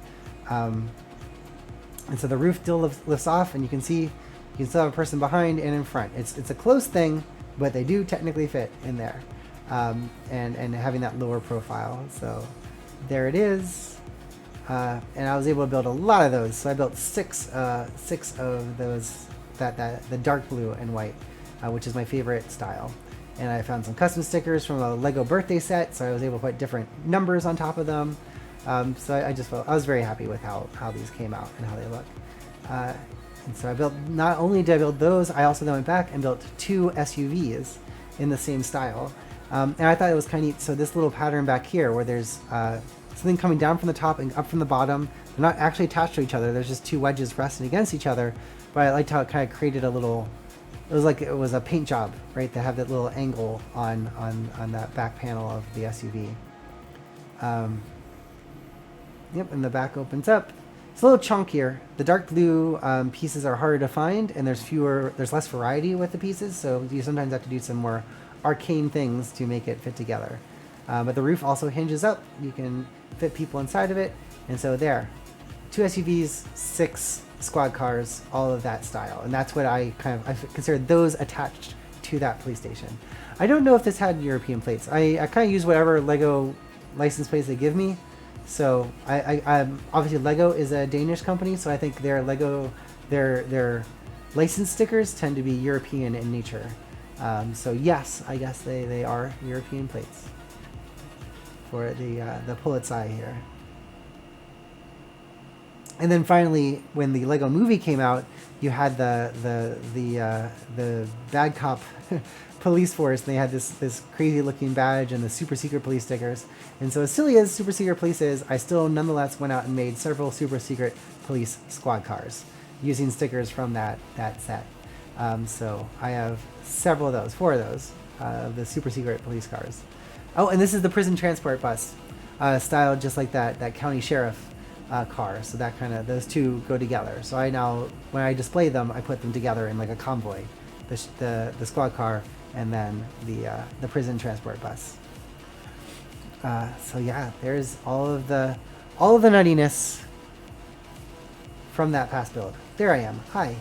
And so the roof still lifts off, and you can see you can still have a person behind and in front. It's a close thing, but they do technically fit in there. And having that lower profile. So there it is. And I was able to build a lot of those. So I built six of those, the dark blue and white, which is my favorite style. And I found some custom stickers from a Lego birthday set, so I was able to put different numbers on top of them. So I was very happy with how these came out and how they look. And so I built, not only did I build those, I also then went back and built 2 SUVs in the same style. And I thought it was kind of neat. So this little pattern back here where there's something coming down from the top and up from the bottom, they're not actually attached to each other. There's just 2 wedges resting against each other. But I liked how it kind of created a little, it was like it was a paint job, right? To have that little angle on that back panel of the SUV. Yep, and the back opens up. It's a little chunkier. The dark blue pieces are harder to find, and there's less variety with the pieces, so you sometimes have to do some more arcane things to make it fit together. But the roof also hinges up. You can fit people inside of it, and so there. 2 SUVs, 6 squad cars, all of that style. And that's what I considered those attached to that police station. I don't know if this had European plates. I kind of use whatever Lego license plates they give me. So I obviously Lego is a Danish company, so I think their license stickers tend to be European in nature. So yes, I guess they are European plates for the Pulitzer here. And then finally, when the Lego movie came out, you had the bad cop police force, and they had this crazy looking badge and the super secret police stickers. And so as silly as super secret police is, I still nonetheless went out and made several super secret police squad cars using stickers from that set. So I have several of those, 4 of those, the super secret police cars. Oh, and this is the prison transport bus, styled just like that county sheriff car. So that those 2 go together. So I now, when I display them, I put them together in like a convoy, the squad car and then the prison transport bus. So yeah, there's all of the nuttiness from that past build. There I am. Hi.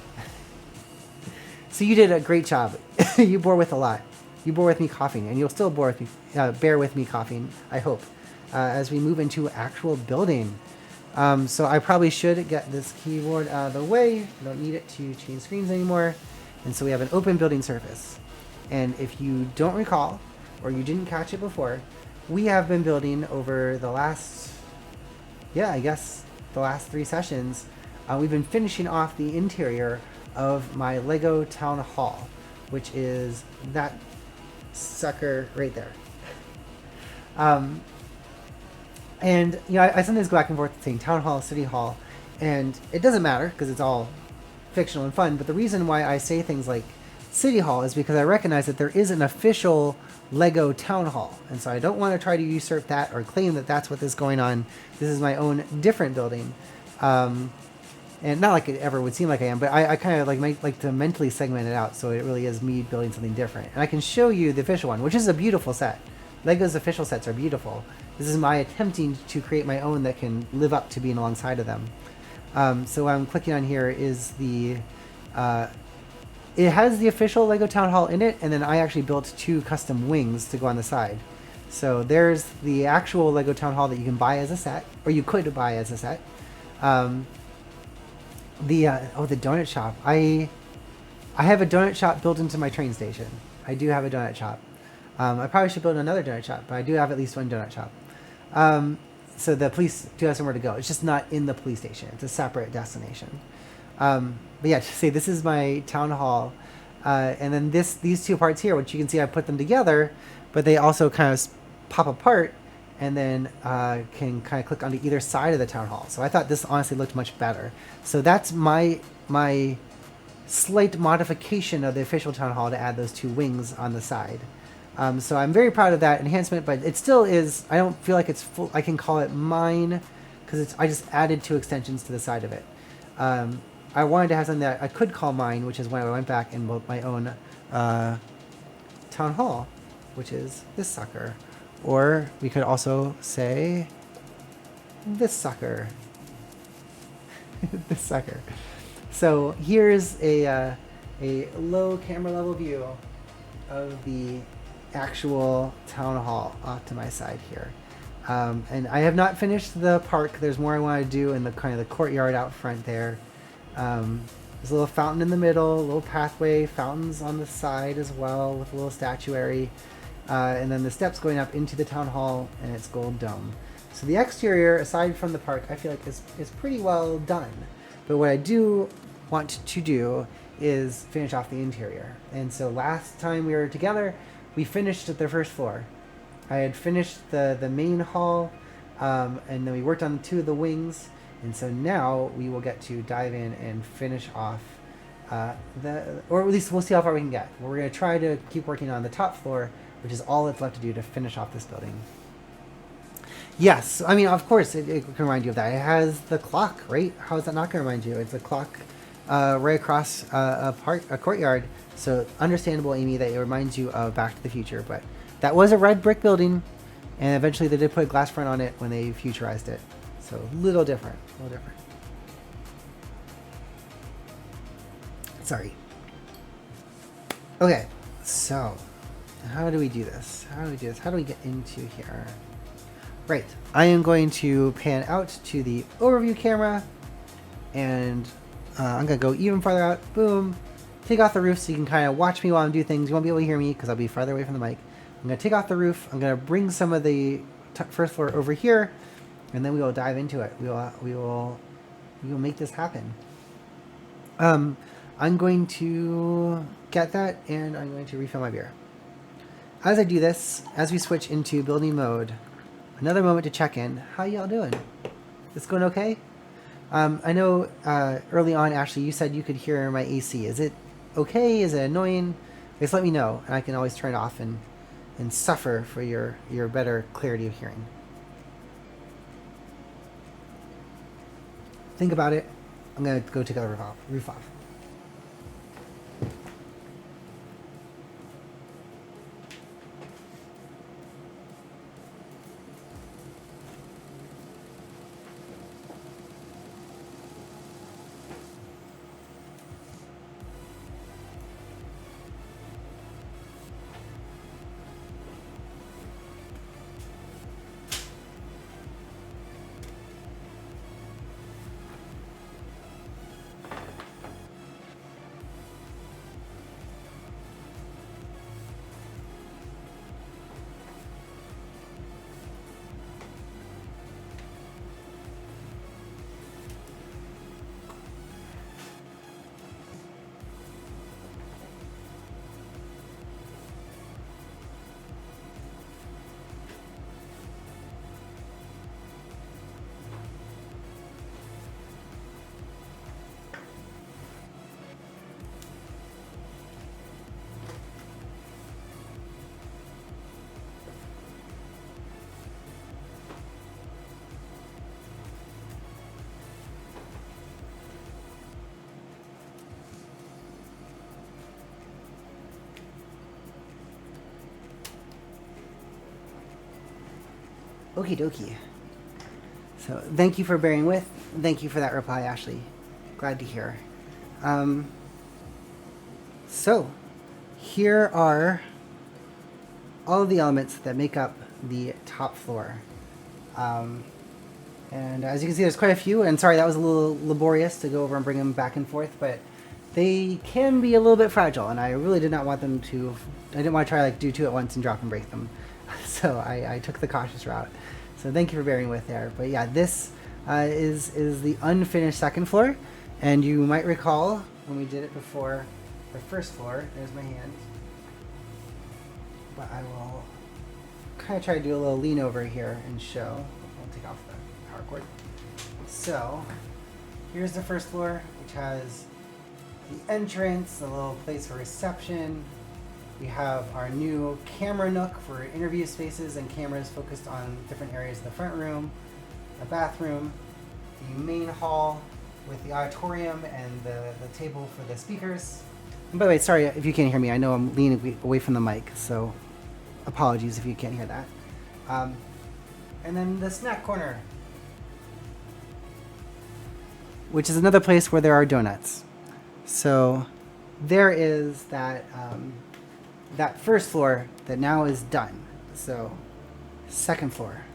So you did a great job. You bore with a lot. You bore with me coughing, and you'll still bear with me coughing, I hope, as we move into actual building. So I probably should get this keyboard out of the way. I don't need it to change screens anymore. And so we have an open building surface. And if you don't recall, or you didn't catch it before, we have been building over the last, the last 3 sessions. We've been finishing off the interior of my Lego Town Hall, which is that sucker right there. And I sometimes go back and forth saying Town Hall, City Hall, and it doesn't matter because it's all fictional and fun. But the reason why I say things like City Hall is because I recognize that there is an official Lego Town Hall, and so I don't want to try to usurp that or claim that that's what is going on. This is my own different building, and not like it ever would seem like I am, but I kind of like to mentally segment it out so it really is me building something different. And I can show you the official one, which is a beautiful set. Lego's official sets are beautiful. This is my attempting to create my own that can live up to being alongside of them. So what I'm clicking on here is the it has the official Lego Town Hall in it, and then I actually built 2 custom wings to go on the side. So there's the actual Lego Town Hall that you can buy as a set, or you could buy as a set. The donut shop. I have a donut shop built into my train station. I do have a donut shop. I probably should build another donut shop, but I do have at least one donut shop. So the police do have somewhere to go. It's just not in the police station. It's a separate destination. But yeah, to say this is my town hall, and then these 2 parts here, which you can see I put them together, but they also kind of pop apart, and then can kind of click onto either side of the town hall. So I thought this honestly looked much better. So that's my slight modification of the official town hall to add those 2 wings on the side. So I'm very proud of that enhancement, but it still is, I don't feel like it's full. I can call it mine because I just added 2 extensions to the side of it. I wanted to have something that I could call mine, which is when I went back and built my own town hall, which is this sucker. Or we could also say this sucker. This sucker. So here's a low camera level view of the actual town hall off to my side here. And I have not finished the park. There's more I want to do in the kind of the courtyard out front there. There's a little fountain in the middle, a little pathway, fountains on the side as well with a little statuary. And then the steps going up into the town hall and its gold dome. So the exterior, aside from the park, I feel like is pretty well done. But what I do want to do is finish off the interior. And so last time we were together, we finished the first floor. I had finished the main hall, and then we worked on 2 of the wings. And so now we will get to dive in and finish off or at least we'll see how far we can get. We're going to try to keep working on the top floor, which is all that's left to do to finish off this building. Yes, I mean, of course, it can remind you of that. It has the clock, right? How is that not going to remind you? It's a clock right across a courtyard. So understandable, Amy, that it reminds you of Back to the Future. But that was a red brick building, and eventually they did put a glass front on it when they futurized it. So a little different, Sorry. Okay, so how do we do this? How do we get into here? Right, I am going to pan out to the overview camera, and I'm going to go even farther out. Boom. Take off the roof so you can kind of watch me while I'm doing things. You won't be able to hear me because I'll be farther away from the mic. I'm going to take off the roof. I'm going to bring some of the first floor over here, and then we will dive into it. We will make this happen. I'm going to get that, and I'm going to refill my beer. As I do this, as we switch into building mode, another moment to check in. How y'all doing? It's going okay? I know early on, Ashley, you said you could hear my AC. Is it okay? Is it annoying? Just let me know, and I can always turn it off and suffer for your better clarity of hearing. Think about it. I'm going to go take the roof off. Okie dokie. So thank you for bearing with. Thank you for that reply, Ashley. Glad to hear. So, here are all of the elements that make up the top floor. Um, and as you can see, there's quite a few. And sorry, that was a little laborious to go over and bring them back and forth, but they can be a little bit fragile, and I really did not want them to. I didn't want to try like do two at once and drop and break them, so I took the cautious route. So thank you for bearing with there. But yeah, this is the unfinished second floor, and you might recall when we did it before the first floor. There's my hand, but I will kind of try to do a little lean over here and show. I'll take off the power cord. So here's the first floor, which has the entrance, a little place for reception. We have our new camera nook for interview spaces and cameras focused on different areas of the front room, a bathroom, the main hall with the auditorium and the table for the speakers. And by the way, sorry if you can't hear me. I know I'm leaning away from the mic, so apologies if you can't hear that. And then the snack corner, which is another place where there are donuts. So there is that that first floor that now is done. So second floor,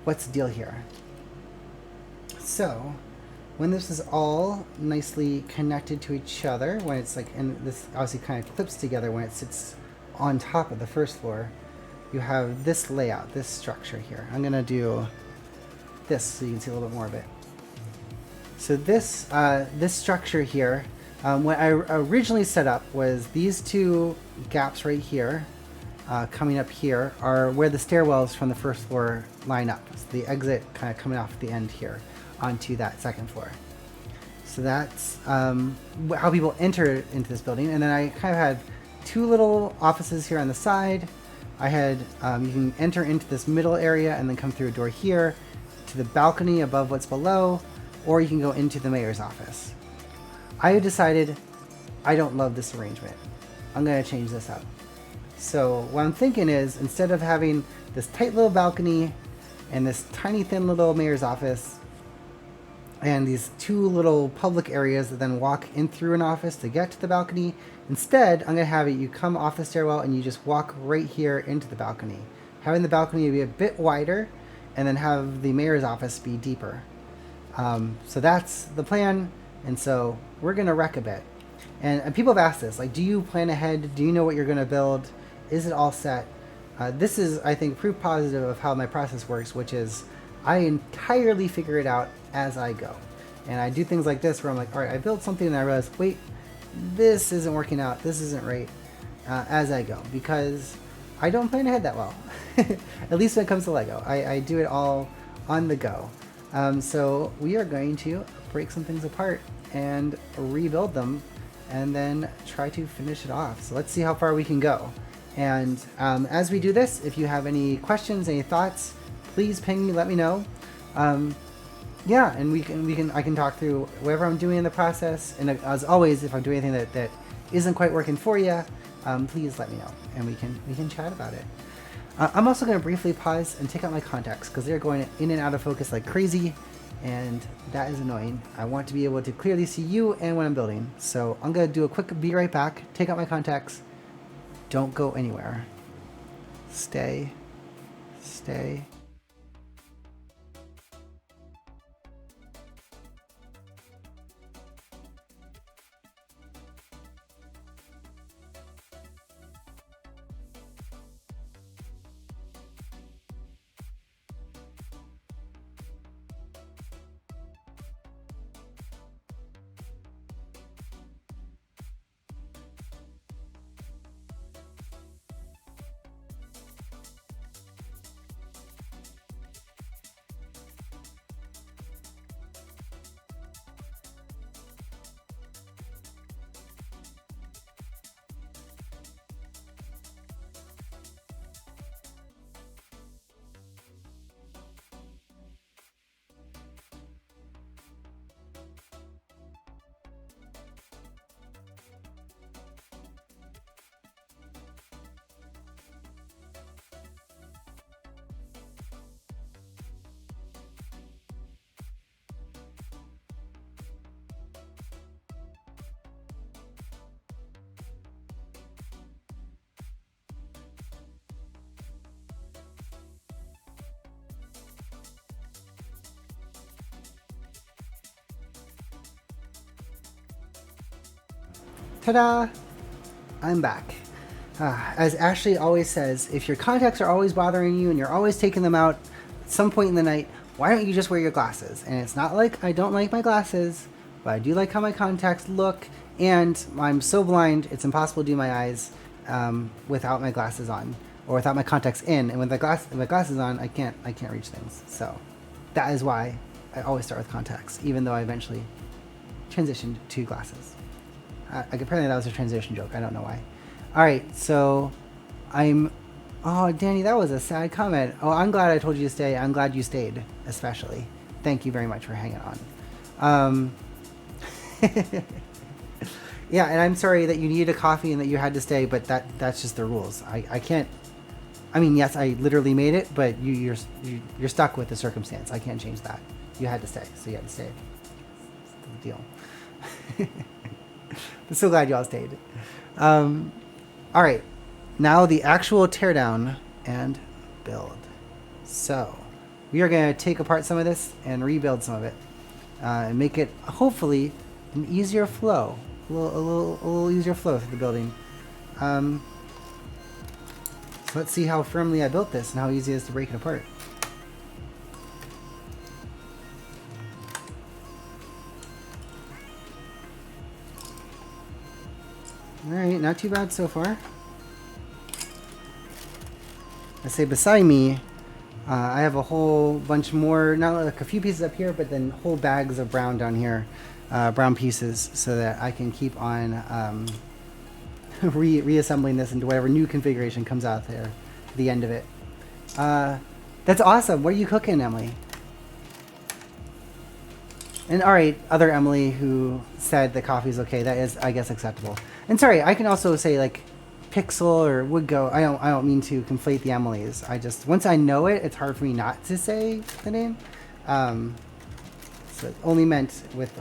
what's the deal here? So when this is all nicely connected to each other, when it's like, and this obviously kind of clips together when it sits on top of the first floor, you have this layout, this structure here. I'm gonna do this so you can see a little bit more of it. So this this structure here, what I originally set up was these two gaps right here, coming up here, are where the stairwells from the first floor line up. So the exit kind of coming off the end here onto that second floor. So that's how people enter into this building. And then I kind of had two little offices here on the side. I had, you can enter into this middle area and then come through a door here to the balcony above what's below, or you can go into the mayor's office. I decided I don't love this arrangement. I'm going to change this up. So what I'm thinking is, instead of having this tight little balcony and this tiny thin little mayor's office and these two little public areas that then walk in through an office to get to the balcony, instead I'm going to have it, you come off the stairwell and you just walk right here into the balcony. Having the balcony be a bit wider and then have the mayor's office be deeper. So that's the plan. And so we're going to wreck a bit. And people have asked this, like, do you plan ahead? Do you know what you're going to build? Is it all set? This is, I think, proof positive of how my process works, which is I entirely figure it out as I go. And I do things like this where I'm like, all right, I built something and I realize, wait, this isn't working out. This isn't right, as I go, because I don't plan ahead that well. At least when it comes to Lego. I do it all on the go. So we are going to break some things apart and rebuild them and then try to finish it off. So let's see how far we can go. And as we do this, if you have any questions, any thoughts, please ping me, let me know. Yeah, and I can talk through whatever I'm doing in the process. And as always, if I'm doing anything that isn't quite working for you, please let me know and we can chat about it. I'm also going to briefly pause and take out my contacts because they're going in and out of focus like crazy, and that is annoying. I want to be able to clearly see you and what I'm building. So I'm going to do a quick be right back, take out my contacts. Don't go anywhere. Stay. Ta-da! I'm back. As Ashley always says, if your contacts are always bothering you and you're always taking them out at some point in the night, why don't you just wear your glasses? And it's not like I don't like my glasses, but I do like how my contacts look, and I'm so blind it's impossible to do my eyes without my glasses on, or without my contacts in. And with my glasses on, I can't reach things. So that is why I always start with contacts, even though I eventually transitioned to glasses. Apparently that was a transition joke. I don't know why. All right, so oh, Danny, that was a sad comment. Oh, I'm glad I told you to stay. I'm glad you stayed, especially. Thank you very much for hanging on. Yeah, and I'm sorry that you needed a coffee and that you had to stay, but that's just the rules. I can't. I mean, yes, I literally made it, but you're stuck with the circumstance. I can't change that. You had to stay, so you had to stay. That's the deal. I'm so glad you all stayed. All right, now the actual teardown and build. So we are going to take apart some of this and rebuild some of it, and make it hopefully an easier flow, a little easier flow through the building. So let's see how firmly I built this and how easy it is to break it apart. Alright, not too bad so far. I say beside me, I have a whole bunch more, not like a few pieces up here, but then whole bags of brown down here, brown pieces, so that I can keep on reassembling this into whatever new configuration comes out there at the end of it. That's awesome. What are you cooking, Emily? And alright, other Emily who said the coffee's okay, that is, I guess, acceptable. And sorry, I can also say like Pixel or Would Go. I don't mean to conflate the Emilys. I just, once I know it, it's hard for me not to say the name. So it only meant with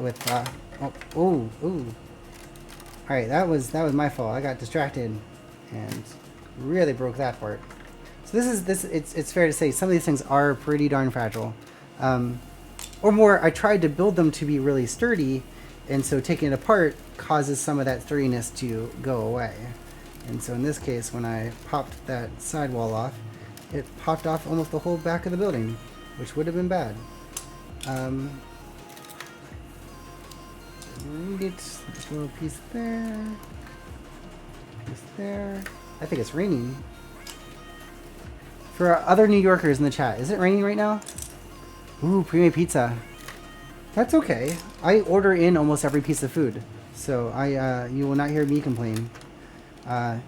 oh. Alright, that was my fault. I got distracted and really broke that part. So it's fair to say some of these things are pretty darn fragile. Or more, I tried to build them to be really sturdy, and so taking it apart causes some of that sturdiness to go away. And so in this case, when I popped that sidewall off, it popped off almost the whole back of the building, which would have been bad. Get this little piece there, piece there. I think it's raining. For our other New Yorkers in the chat, is it raining right now? Ooh, pre-made pizza. That's okay. I order in almost every piece of food, so you will not hear me complain.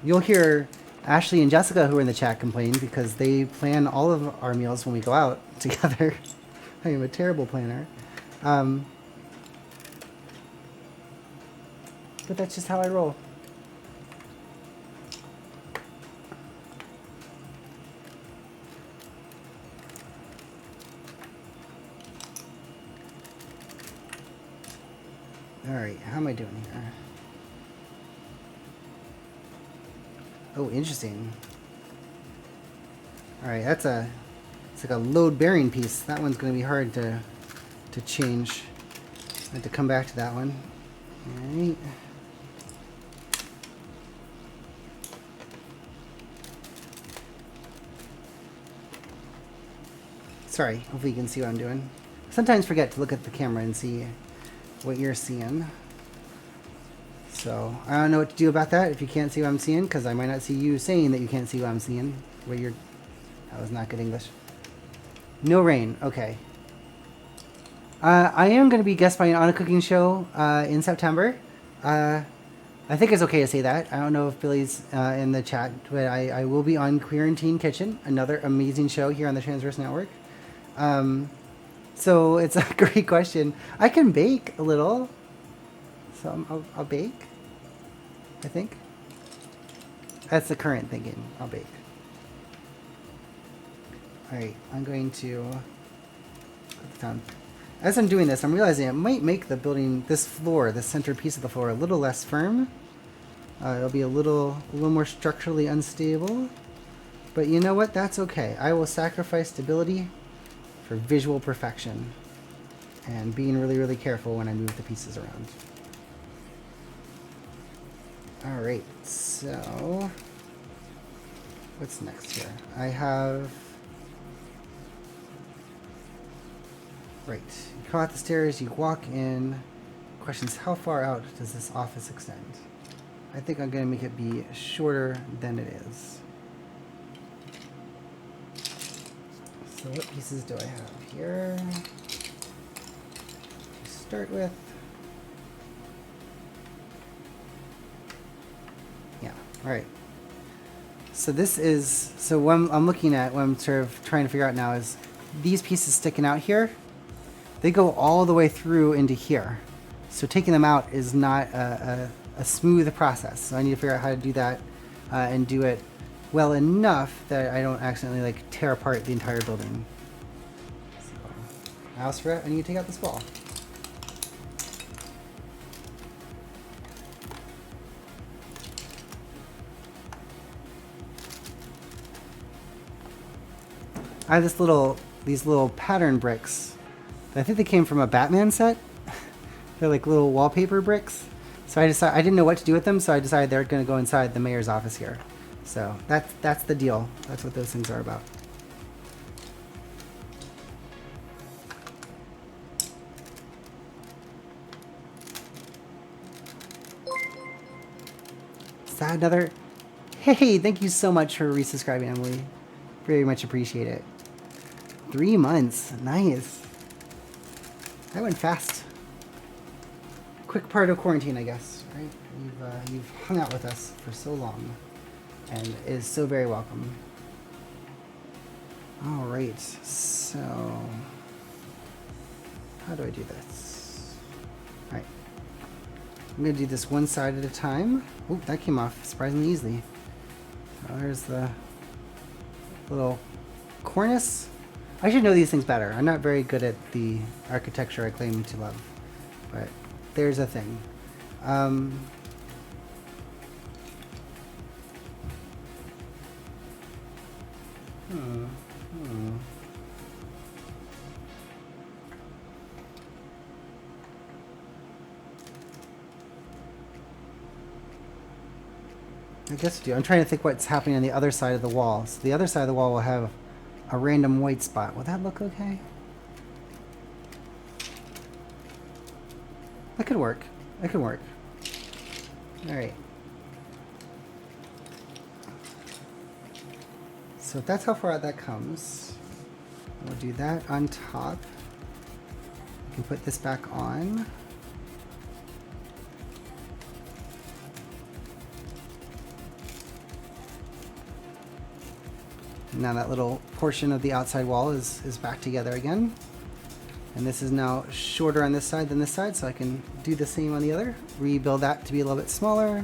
You'll hear Ashley and Jessica, who are in the chat, complain because they plan all of our meals when we go out together. I am a terrible planner. But that's just how I roll. Alright, how am I doing here? Oh, interesting. Alright, it's like a load bearing piece. That one's going to be hard to change. I have to come back to that one. Alright. Sorry, hopefully you can see what I'm doing. Sometimes forget to look at the camera and see what you're seeing. So I don't know what to do about that if you can't see what I'm seeing, because I might not see you saying that you can't see what I'm seeing. That was not good English. No rain. Okay. I am going to be guest starring on a cooking show in September. I think it's okay to say that. I don't know if Billy's in the chat, but I will be on Queer and Teen Kitchen, another amazing show here on the Transverse Network. So it's a great question. I can bake a little, so I'll bake, I think. That's the current thinking. I'll bake. Alright, I'm going to put this down. As I'm doing this, I'm realizing it might make the building, this floor, this center piece of the floor, a little less firm. It'll be a little more structurally unstable. But you know what? That's okay. I will sacrifice stability for visual perfection and being really, really careful when I move the pieces around. All right, so what's next here? I have, right, you come out the stairs, you walk in. Questions, how far out does this office extend? I think I'm gonna make it be shorter than it is. So what pieces do I have here to start with? Yeah, all right. So this is, so what I'm looking at, what I'm sort of trying to figure out now is these pieces sticking out here, they go all the way through into here. So taking them out is not a smooth process. So I need to figure out how to do that and do it well enough that I don't accidentally like tear apart the entire building. So, as for it, I need to take out this wall. I have these little pattern bricks. I think they came from a Batman set. They're like little wallpaper bricks. So I didn't know what to do with them, so I decided they're going to go inside the mayor's office here. So that's the deal. That's what those things are about. Is that another? Hey, thank you so much for resubscribing, Emily. Very much appreciate it. 3 months, nice. That went fast. Quick part of quarantine, I guess, right? You've hung out with us for so long, and it is so very welcome. All right, so how do I do this? All right, I'm gonna do this one side at a time. Oh, that came off surprisingly easily. Oh, there's the little cornice. I should know these things better. I'm not very good at the architecture I claim to love, but there's a thing. I guess I do. I'm trying to think what's happening on the other side of the wall. So the other side of the wall will have a random white spot. Will that look okay? That could work. That could work. All right. So if that's how far out that comes, we'll do that on top. We can put this back on. Now that little portion of the outside wall is back together again. And this is now shorter on this side than this side, so I can do the same on the other. Rebuild that to be a little bit smaller.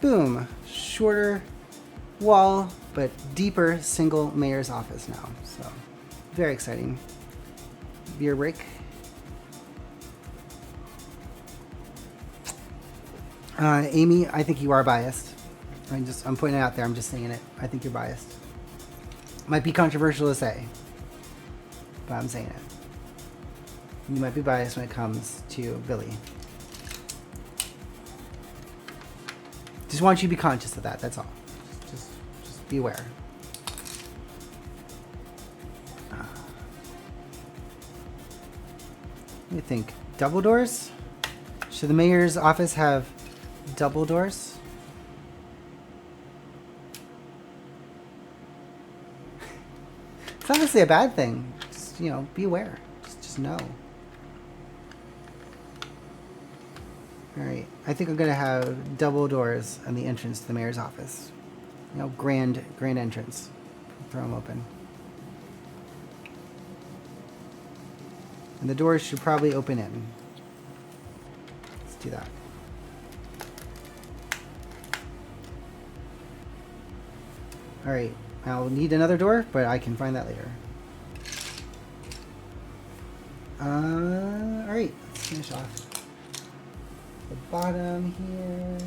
Boom, shorter wall, but deeper single mayor's office now. So very exciting. Beer break. Amy, I think you are biased. I'm putting it out there. I'm just saying it. I think you're biased. Might be controversial to say, but I'm saying it. You might be biased when it comes to Billy. Just want you to be conscious of that. That's all. Just be aware. Let me think. Double doors? Should the mayor's office have double doors? It's not necessarily a bad thing. Just, be aware. Just know. Alright, I think I'm going to have double doors on the entrance to the mayor's office. Grand entrance. Throw them open. And the doors should probably open in. do that. Alright, I'll need another door, but I can find that later. Alright, let's finish off the bottom here.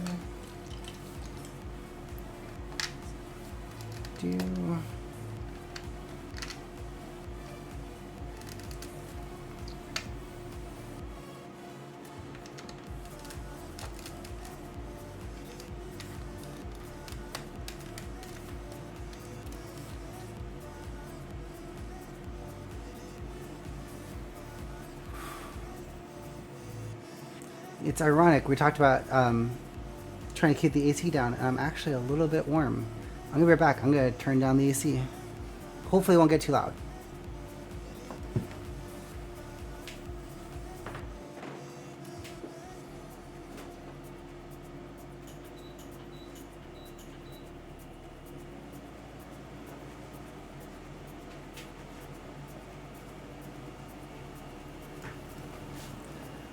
Do... It's ironic. We talked about trying to keep the AC down, and I'm actually a little bit warm. I'm gonna be right back. I'm gonna turn down the AC. Hopefully it won't get too loud.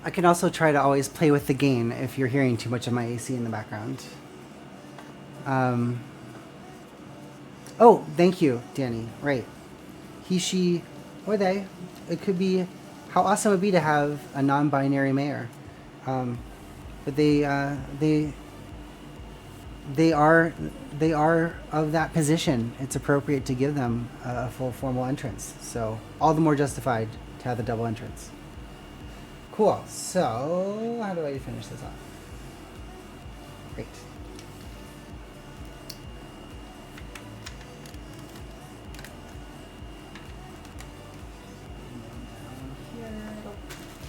I can also try to always play with the gain if you're hearing too much of my AC in the background. Oh, thank you, Danny. Right. He, she, or they. It could be how awesome it would be to have a non-binary mayor. But they are of that position. It's appropriate to give them a full formal entrance. So all the more justified to have the double entrance. Cool. So how do I finish this off? Great.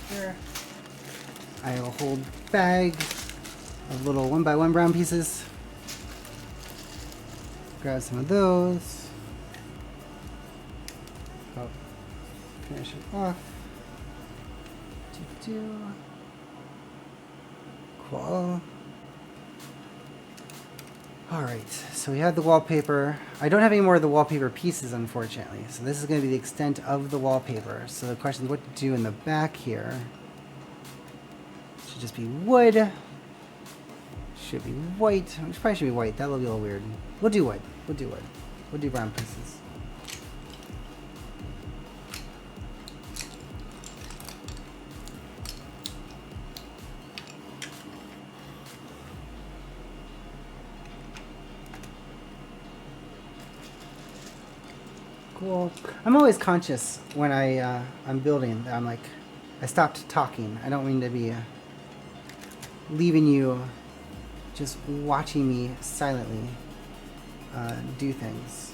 Here. I will hold bag of little 1x1 brown pieces. Grab some of those. Oh, finish it off. Cool. Alright, so we have the wallpaper. I don't have any more of the wallpaper pieces, unfortunately. So this is going to be the extent of the wallpaper. So the question is what to do in the back here. Should just be wood. Should be white. Which probably should be white. That'll be a little weird. We'll do wood. We'll do wood. We'll do brown pieces. Cool. I'm always conscious when I'm building. I'm like, I stopped talking. I don't mean to be leaving you just watching me silently do things.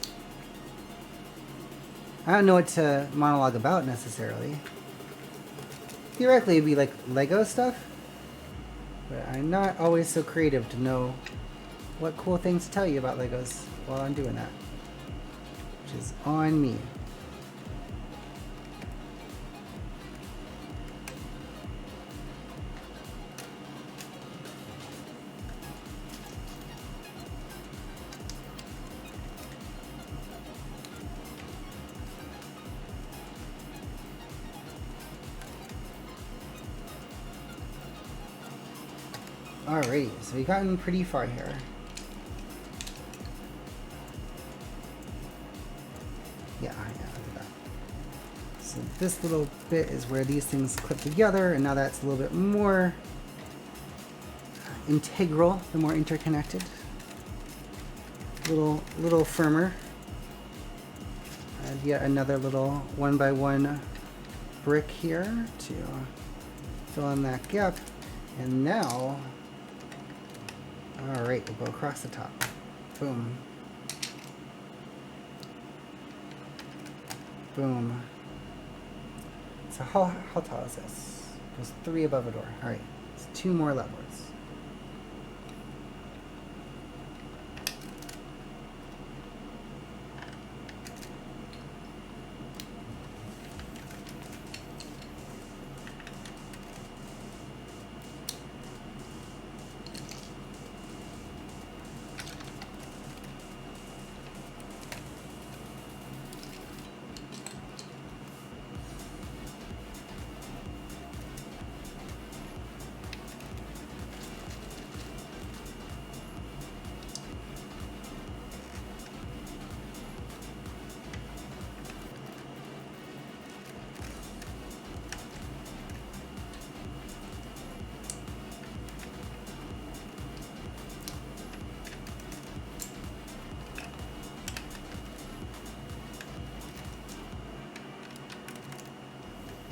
I don't know what to monologue about necessarily. Theoretically, it'd be like Lego stuff, but I'm not always so creative to know what cool things to tell you about Legos while I'm doing that. Which is on me. Alrighty, so we've gotten pretty far here. Yeah, look at that. So this little bit is where these things clip together, and now that's a little bit more integral, the more interconnected. Little firmer. Add yet another little 1x1 brick here to fill in that gap. And now, alright, we'll go across the top. Boom. Boom. So how tall is this? There's 3 above a door. Alright, it's 2 more levels.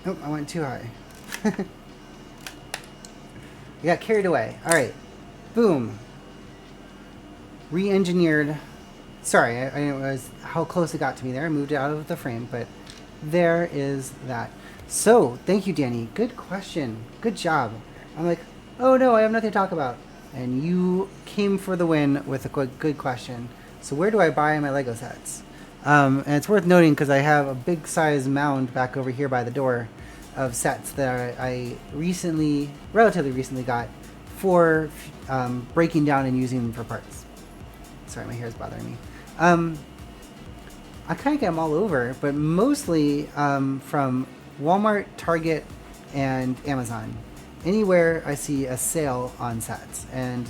Oh, I went too high. I got carried away. All right. Boom. Re-engineered. Sorry, I was how close it got to me there. I moved it out of the frame, but there is that. So, thank you, Danny. Good question. Good job. I'm like, oh no, I have nothing to talk about. And you came for the win with a good question. So where do I buy my Lego sets? And it's worth noting because I have a big size mound back over here by the door of sets that I relatively recently got for breaking down and using them for parts. Sorry, my hair is bothering me. I kind of get them all over, but mostly from Walmart, Target, and Amazon. Anywhere I see a sale on sets, and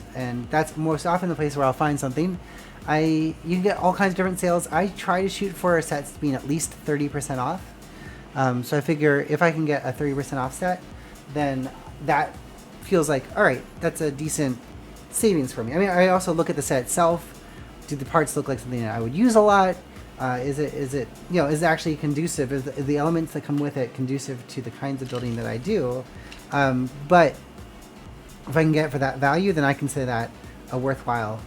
that's most often the place where I'll find something. You can get all kinds of different sales. I try to shoot for sets being at least 30% off. So I figure if I can get a 30% off set, then that feels like, all right, that's a decent savings for me. I mean, I also look at the set itself. Do the parts look like something that I would use a lot? Is it is it actually conducive? Is the elements that come with it conducive to the kinds of building that I do? But if I can get it for that value, then I consider that a worthwhile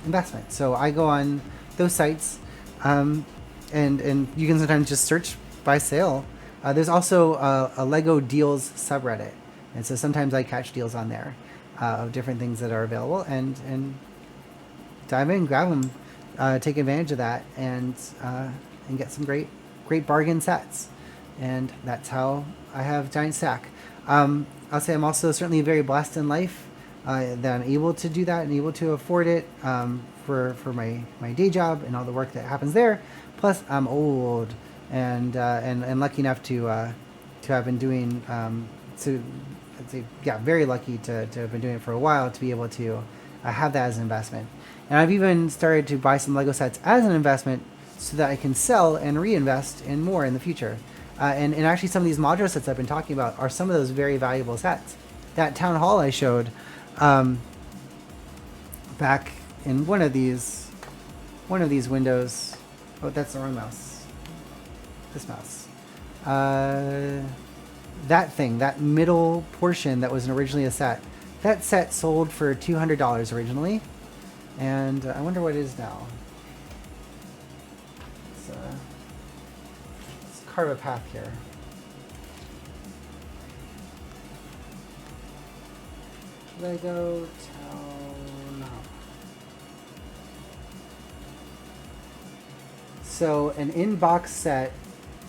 investment. So I go on those sites, and you can sometimes just search by sale. There's also a Lego deals subreddit, and so sometimes I catch deals on there of different things that are available, and dive in, grab them, take advantage of that, and get some great bargain sets. And that's how I have Giant Stack. I'll say I'm also certainly very blessed in life that I'm able to do that and able to afford it for my day job and all the work that happens there. Plus, I'm old and lucky enough to have been doing very lucky to have been doing it for a while to be able to have that as an investment. And I've even started to buy some Lego sets as an investment so that I can sell and reinvest in more in the future. And actually some of these modular sets I've been talking about are some of those very valuable sets. That town hall I showed back in one of these windows. Oh, that's the wrong mouse. This mouse. That thing, that middle portion that was originally a set. That set sold for $200 originally. And I wonder what it is now. Let's carve a path here. Lego Town Hall. So an in-box set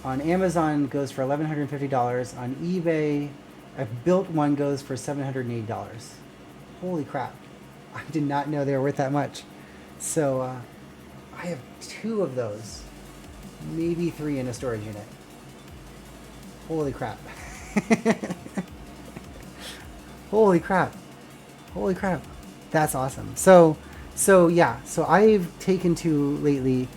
on Amazon goes for $1,150. On eBay, a built one goes for $780. Holy crap. I did not know they were worth that much. So I have 2 of those, maybe 3 in a storage unit. Holy crap. Holy crap. Holy crap. That's awesome. So yeah, so I've taken to lately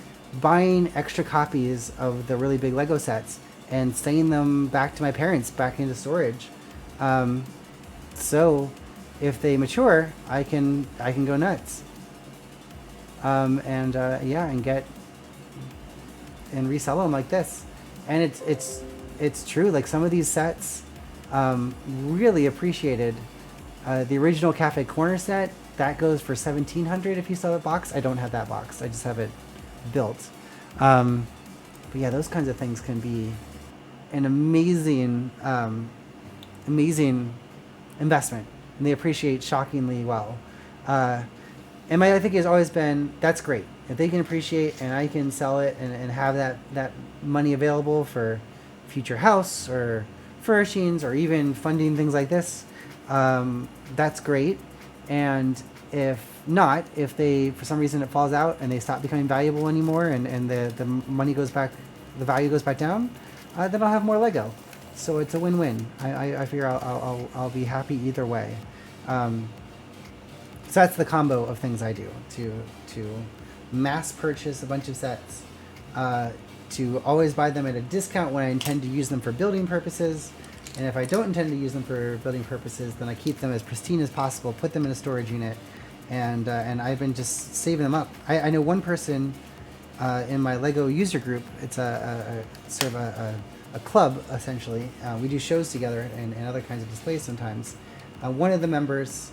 buying extra copies of the really big Lego sets and sending them back to my parents, back into storage. So if they mature, I can go nuts. And get and resell them like this. And it's true. Like some of these sets, really appreciated. The original Cafe Corner set that goes for $1,700 if you sell that box. I don't have that box. I just have it built. But yeah, those kinds of things can be an amazing investment. And they appreciate shockingly well. And my thing has always been, that's great. If they can appreciate and I can sell it and have that money available for future house or furnishings or even funding things like this, that's great. And if not, if they, for some reason it falls out and they stop becoming valuable anymore and the money goes back, the value goes back down, then I'll have more Lego. So it's a win-win. I figure I'll be happy either way. So that's the combo of things I do to mass purchase a bunch of sets, to always buy them at a discount when I intend to use them for building purposes, and if I don't intend to use them for building purposes, then I keep them as pristine as possible, put them in a storage unit, and I've been just saving them up. I know one person in my Lego user group. It's a sort of a a club essentially. We do shows together and other kinds of displays sometimes. One of the members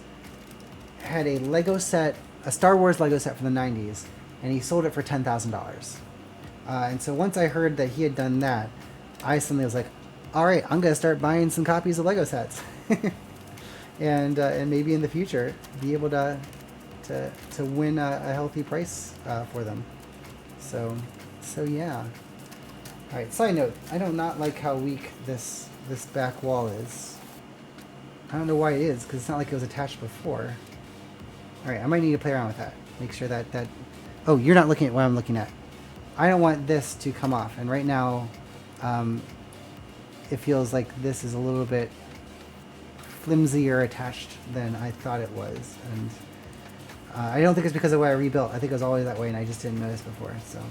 had a Lego set, a Star Wars Lego set from the 90s, and he sold it for $10,000. And so once I heard that he had done that, I suddenly was like, all right, I'm going to start buying some copies of Lego sets. and maybe in the future be able to win a healthy price for them. So yeah. All right, side note, I do not like how weak this back wall is. I don't know why it is, because it's not like it was attached before. All right, I might need to play around with that. Make sure that... Oh, you're not looking at what I'm looking at. I don't want this to come off, and right now it feels like this is a little bit flimsier attached than I thought it was. And I don't think it's because of the way I rebuilt. I think it was always that way, and I just didn't notice before. So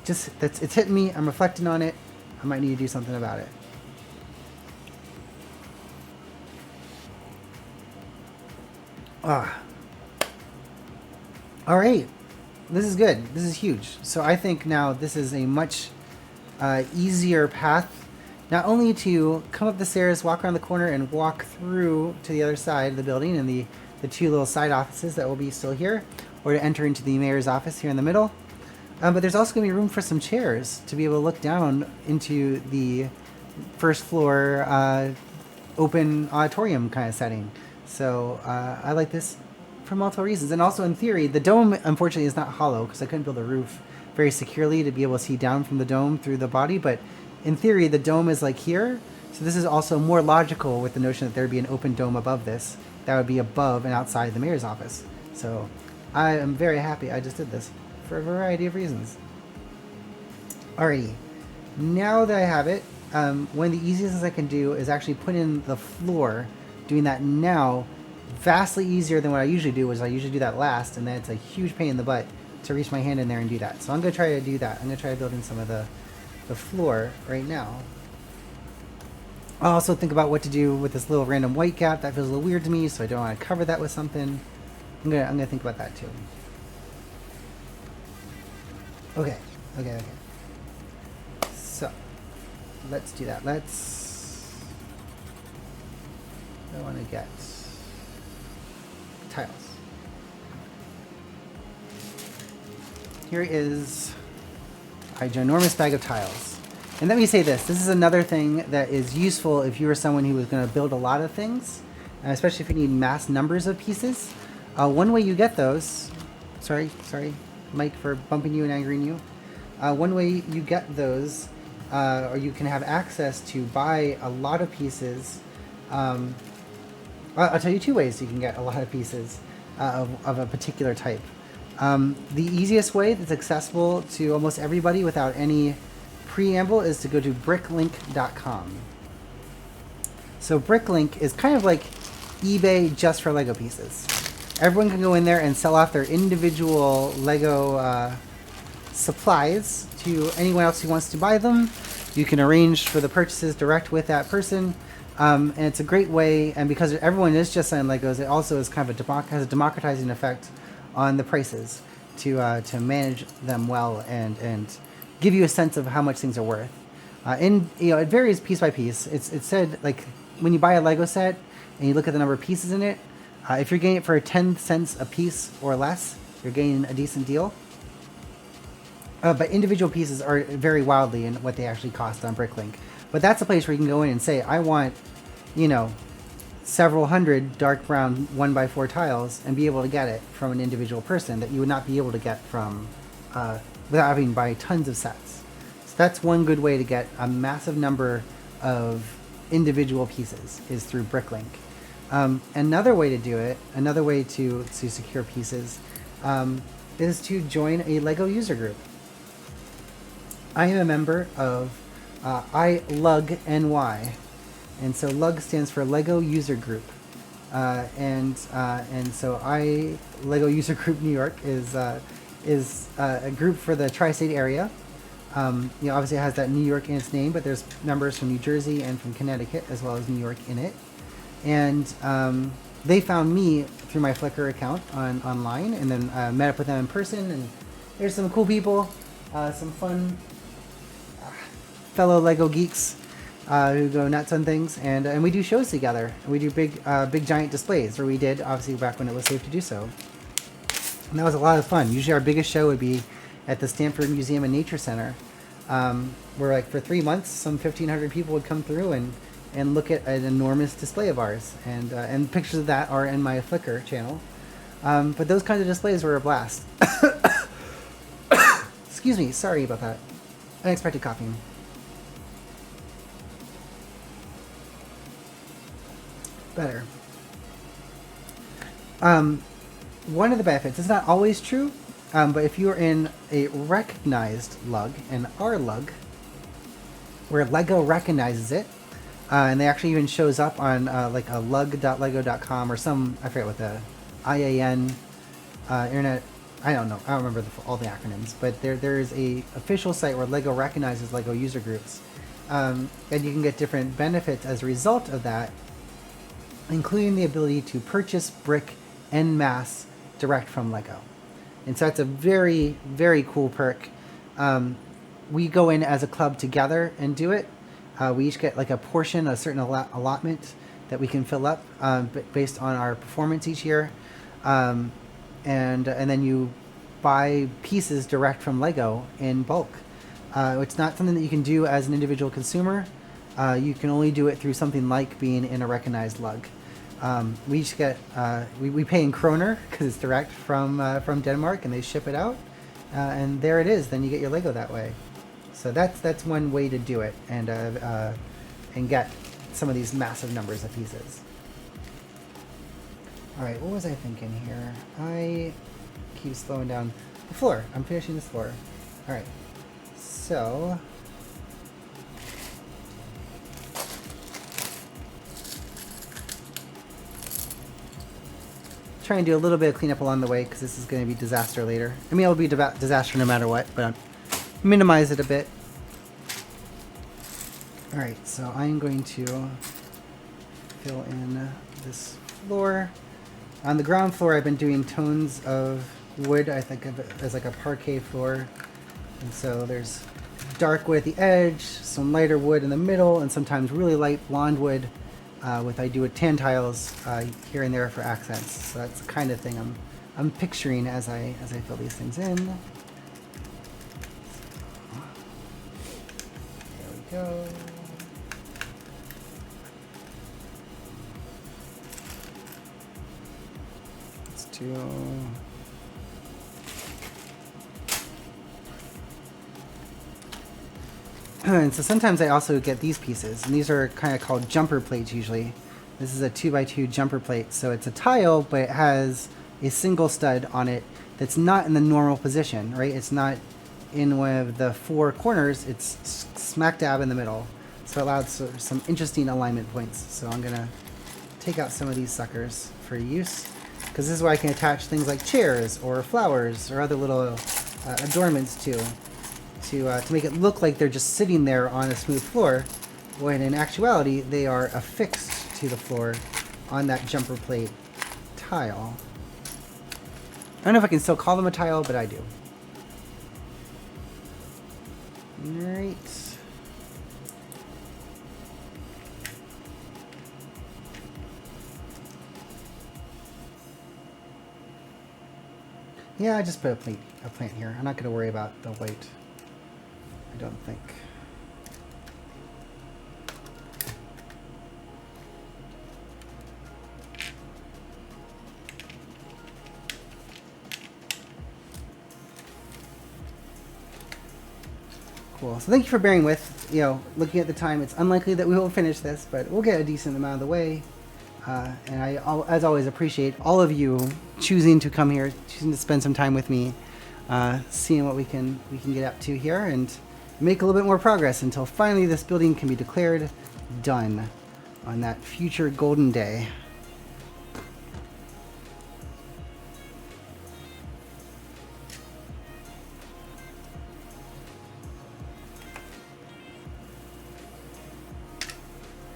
it's hitting me. I'm reflecting on it. I might need to do something about it. All right, this is good. This is huge. So I think now this is a much easier path, not only to come up the stairs, walk around the corner, and walk through to the other side of the building and the two little side offices that will be still here, or to enter into the mayor's office here in the middle. But there's also going to be room for some chairs to be able to look down into the first floor open auditorium kind of setting. So I like this for multiple reasons. And also, in theory, the dome, unfortunately, is not hollow because I couldn't build a roof very securely to be able to see down from the dome through the body. But in theory, the dome is like here. So this is also more logical with the notion that there'd be an open dome above this that would be above and outside the mayor's office. So I am very happy I just did this for a variety of reasons. Alrighty. Now that I have it, one of the easiest things I can do is actually put in the floor. Doing that now, vastly easier than what I usually do, I usually do that last, and then it's a huge pain in the butt to reach my hand in there and do that. So I'm going to try to do that. I'm going to try to build in some of the floor right now. I'll also think about what to do with this little random white gap. That feels a little weird to me, so I don't want to cover that with something. I'm gonna think about that too. Okay. So let's do that. I want to get tiles. Here is a ginormous bag of tiles. And let me say this is another thing that is useful if you are someone who is going to build a lot of things, especially if you need mass numbers of pieces. One way you get those, sorry, Mike, for bumping you and angering you. One way you get those, or you can have access to buy a lot of pieces. I'll tell you two ways you can get a lot of pieces of a particular type. The easiest way that's accessible to almost everybody without any preamble is to go to bricklink.com. So Bricklink is kind of like eBay just for Lego pieces. Everyone can go in there and sell off their individual Lego supplies to anyone else who wants to buy them. You can arrange for the purchases direct with that person. And it's a great way, and because everyone is just selling Legos, it also is kind of has a democratizing effect on the prices to manage them well and give you a sense of how much things are worth. It varies piece by piece. It's said, like, when you buy a Lego set and you look at the number of pieces in it, if you're getting it for 10 cents a piece or less, you're getting a decent deal. But individual pieces are vary wildly in what they actually cost on Bricklink. But that's a place where you can go in and say, I want, several hundred dark brown 1x4 tiles, and be able to get it from an individual person that you would not be able to get from without having to buy tons of sets. So that's one good way to get a massive number of individual pieces is through Bricklink. Another way to do it, another way to secure pieces, is to join a Lego user group. I am a member of ILUG-NY, and so LUG stands for Lego User Group, and so Lego User Group New York is a group for the tri-state area. Obviously it has that New York in its name, but there's members from New Jersey and from Connecticut as well as New York in it, and they found me through my Flickr account online, and then met up with them in person, and there's some cool people, some fun fellow Lego geeks who go nuts on things, and we do shows together. We do big giant displays, or we did obviously back when it was safe to do so. And that was a lot of fun. Usually our biggest show would be at the Stanford Museum and Nature Center, where like for 3 months, some 1,500 people would come through and look at an enormous display of ours. And pictures of that are in my Flickr channel. But those kinds of displays were a blast. Excuse me, sorry about that. Unexpected coughing. Better. One of the benefits, it's not always true, but if you're in a recognized lug, an R lug, where Lego recognizes it, and they actually even shows up on like a lug.lego.com or some, I forget what the IAN internet, I don't know, I don't remember all the acronyms, but there is a official site where Lego recognizes Lego user groups, and you can get different benefits as a result of that, including the ability to purchase brick en masse direct from Lego. And so that's a very, very cool perk. We go in as a club together and do it. We each get like a portion, a certain allotment that we can fill up based on our performance each year. And then you buy pieces direct from Lego in bulk. It's not something that you can do as an individual consumer. You can only do it through something like being in a recognized lug. We each get we pay in kroner because it's direct from Denmark, and they ship it out, and there it is. Then you get your Lego that way. So that's one way to do it, and get some of these massive numbers of pieces. All right, what was I thinking here? I keep slowing down the floor. I'm finishing this floor. All right, so. Try and do a little bit of cleanup along the way because this is going to be disaster later. I mean, it'll be disaster no matter what, but I'll minimize it a bit. Alright, so I'm going to fill in this floor. On the ground floor, I've been doing tones of wood. I think of it as like a parquet floor. And so there's dark wood at the edge, some lighter wood in the middle, and sometimes really light blonde wood. I do with tan tiles here and there for accents. So that's the kind of thing I'm picturing as I fill these things in. There we go. Let's do. And so sometimes I also get these pieces, and these are kind of called jumper plates usually. This is a 2x2 jumper plate, so it's a tile, but it has a single stud on it that's not in the normal position, right? It's not in one of the four corners, it's smack dab in the middle. So it allows some interesting alignment points. So I'm gonna take out some of these suckers for use, because this is where I can attach things like chairs or flowers or other little adornments to make it look like they're just sitting there on a smooth floor, when in actuality they are affixed to the floor on that jumper plate tile. I don't know if I can still call them a tile, but I do. Alright. Yeah, I just put a plant here. I'm not going to worry about the white. I don't think. Cool. So thank you for bearing with, looking at the time, it's unlikely that we will finish this, but we'll get a decent amount of the way. And I, as always, appreciate all of you choosing to come here, choosing to spend some time with me, seeing what we can get up to here, and make a little bit more progress until finally this building can be declared done on that future golden day.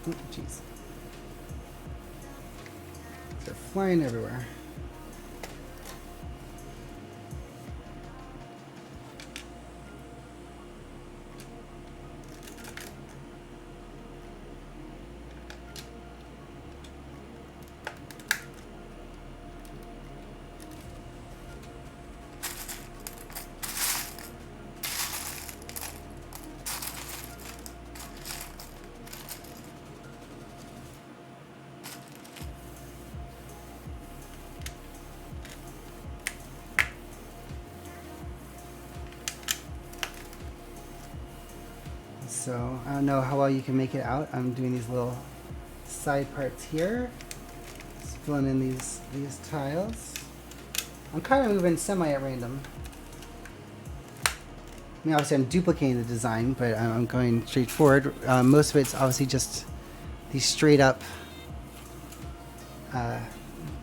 Oh, jeez. They're flying everywhere. So I don't know how well you can make it out. I'm doing these little side parts here. Just filling in these tiles. I'm kind of moving semi at random. I mean, obviously I'm duplicating the design, but I'm going straight forward. Most of it's obviously just these straight up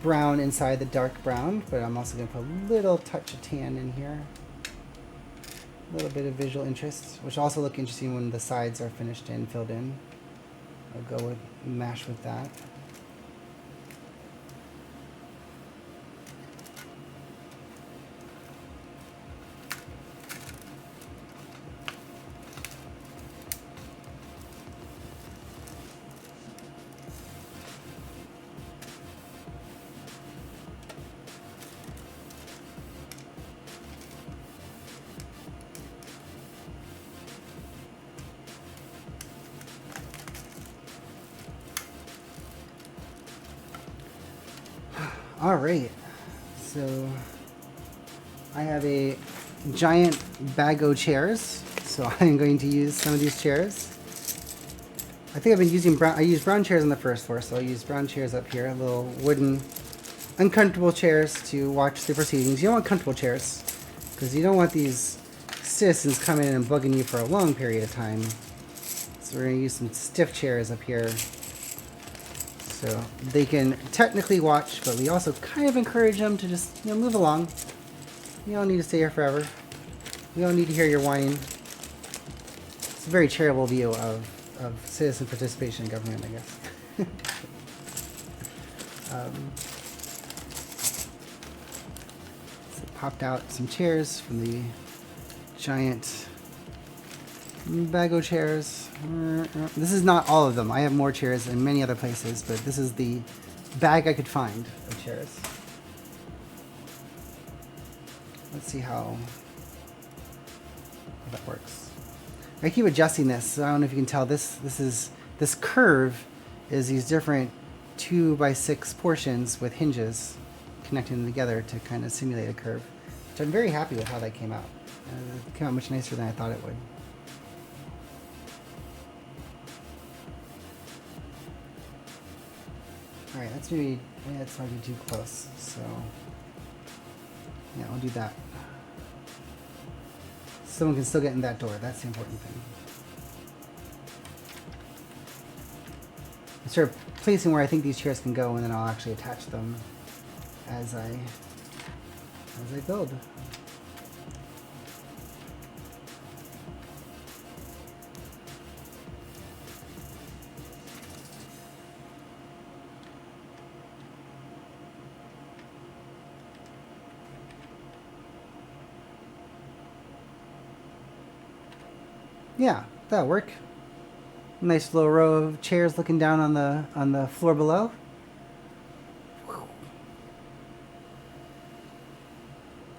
brown inside the dark brown, but I'm also going to put a little touch of tan in here. A little bit of visual interest, which also look interesting when the sides are finished and filled in. I'll go with mash with that. All right, so I have a giant bag of chairs, so I'm going to use some of these chairs. I think I've been using brown. I used brown chairs on the first floor, so I'll use brown chairs up here, little wooden, uncomfortable chairs to watch the proceedings. You don't want comfortable chairs, because you don't want these citizens coming in and bugging you for a long period of time. So we're going to use some stiff chairs up here. So they can technically watch, but we also kind of encourage them to just, move along. You don't need to stay here forever. We don't need to hear your whining. It's a very charitable view of citizen participation in government, I guess. So popped out some chairs from the giant Bago chairs. This is not all of them. I have more chairs in many other places, but this is the bag I could find of chairs. Let's see how that works. I keep adjusting this. So I don't know if you can tell. This curve is these different 2x6 portions with hinges connecting them together to kind of simulate a curve. Which I'm very happy with how that came out. It came out much nicer than I thought it would. Alright, that's maybe, that's might be too close, so yeah, I'll do that. Someone can still get in that door, that's the important thing. I start placing where I think these chairs can go, and then I'll actually attach them as I build. Yeah, that'll work. Nice little row of chairs looking down on the floor below. All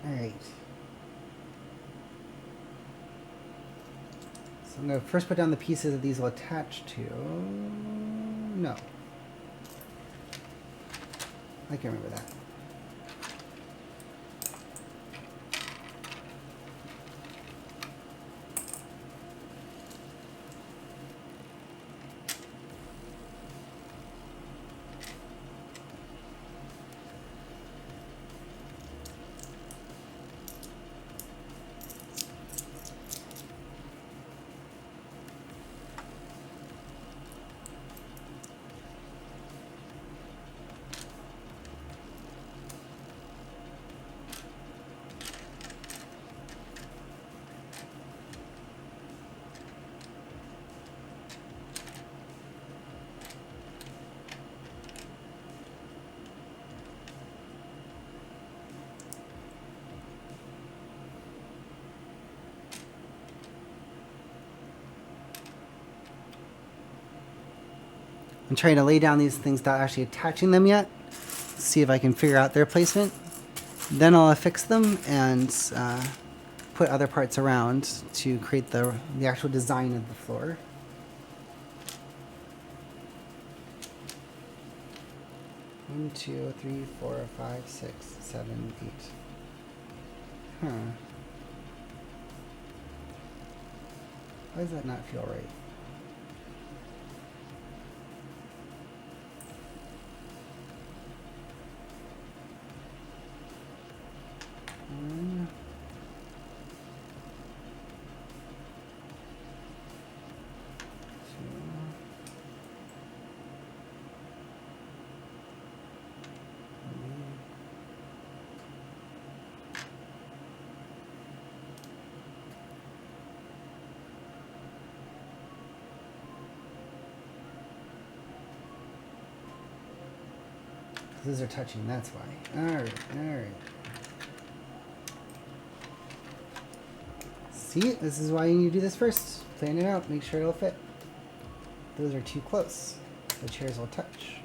right. So I'm going to first put down the pieces that these will attach to. No. I can remember that. I'm trying to lay down these things without actually attaching them yet. See if I can figure out their placement. Then I'll affix them and put other parts around to create the actual design of the floor. One, two, three, 4, 5, 6, 7, 8. Huh. Why does that not feel right? One, two. Those are touching, that's why. Alright, alright. See, this is why you need to do this first. Plan it out, make sure it'll fit. Those are too close. The chairs will touch.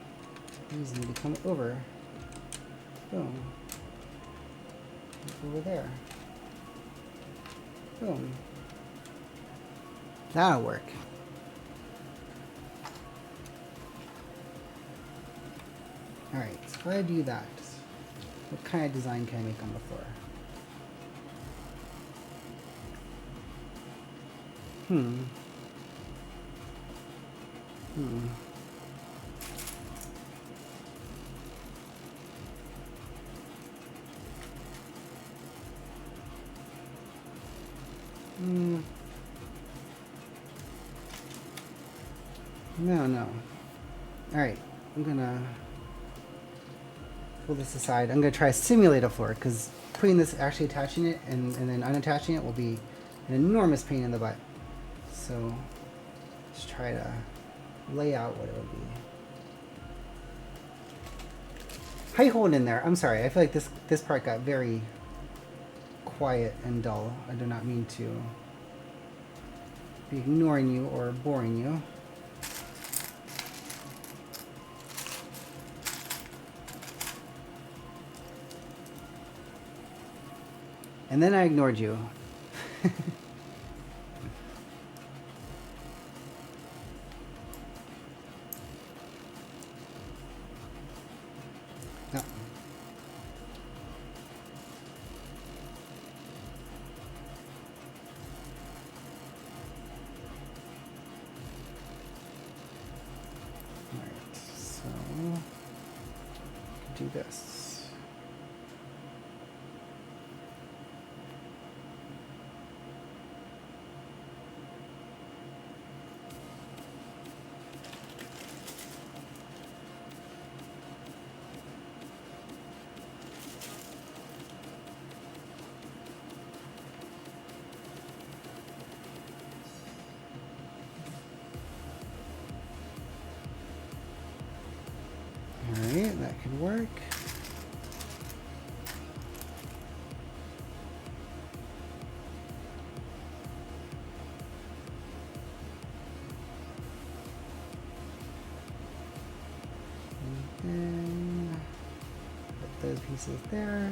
These need to come over. Boom. Over there. Boom. That'll work. Alright, so if I do that, what kind of design can I make on the floor? No. Alright, I'm gonna pull this aside. I'm gonna try to simulate a floor, because putting this, actually attaching it and then unattaching it will be an enormous pain in the butt. So let's try to lay out what it would be. How you holding in there? I'm sorry, I feel like this part got very quiet and dull. I do not mean to be ignoring you or boring you. And then I ignored you. No. Alright, so do this. Alright, that could work. And then put those pieces there.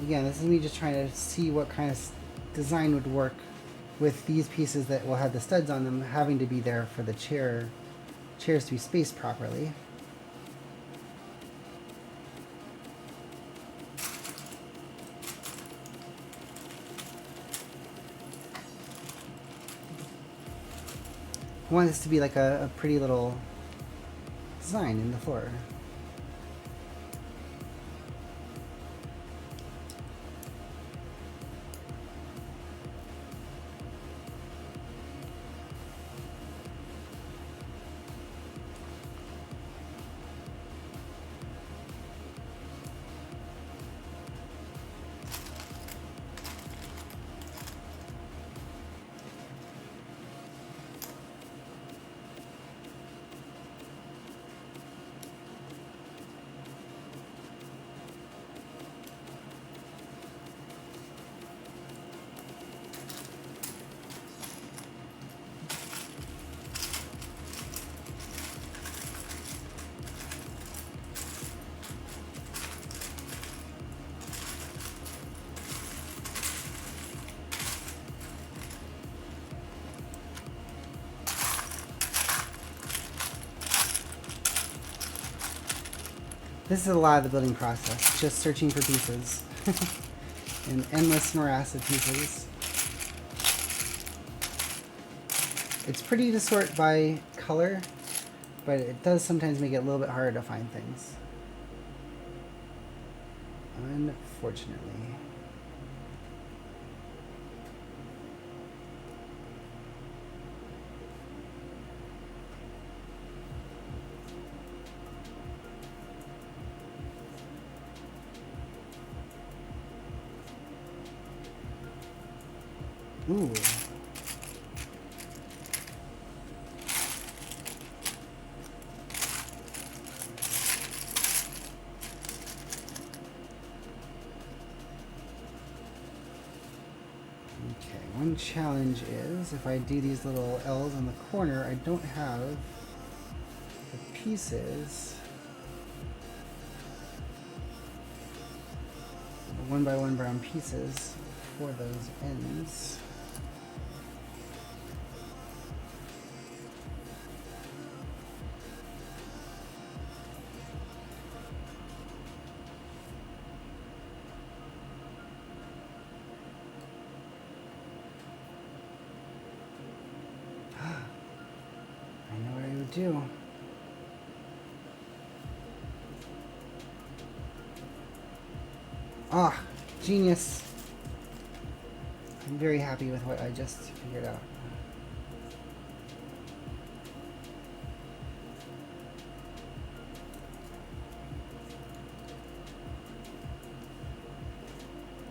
Again, this is me just trying to see what kind of design would work with these pieces that will have the studs on them having to be there for the chairs to be spaced properly. I want this to be like a pretty little design in the floor. This is a lot of the building process, just searching for pieces. An endless morass of pieces. It's pretty to sort by color, but it does sometimes make it a little bit harder to find things. Unfortunately. Ooh. Okay, one challenge is if I do these little L's on the corner, I don't have the pieces, the 1 by 1 brown pieces for those ends. I know what I would do. Ah, genius. I'm very happy with what I just figured out.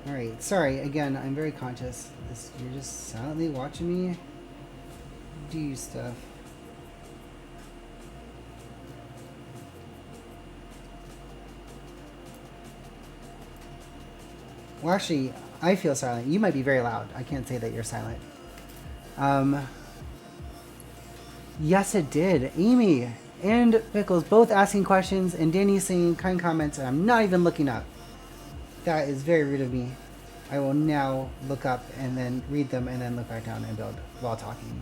Alright, sorry, again, I'm very conscious. You're just silently watching me do stuff. Well, actually, I feel silent. You might be very loud. I can't say that you're silent. Yes, it did. Amy and Pickles both asking questions, and Danny saying kind comments, and I'm not even looking up. That is very rude of me. I will now look up and then read them and then look back down and build while talking.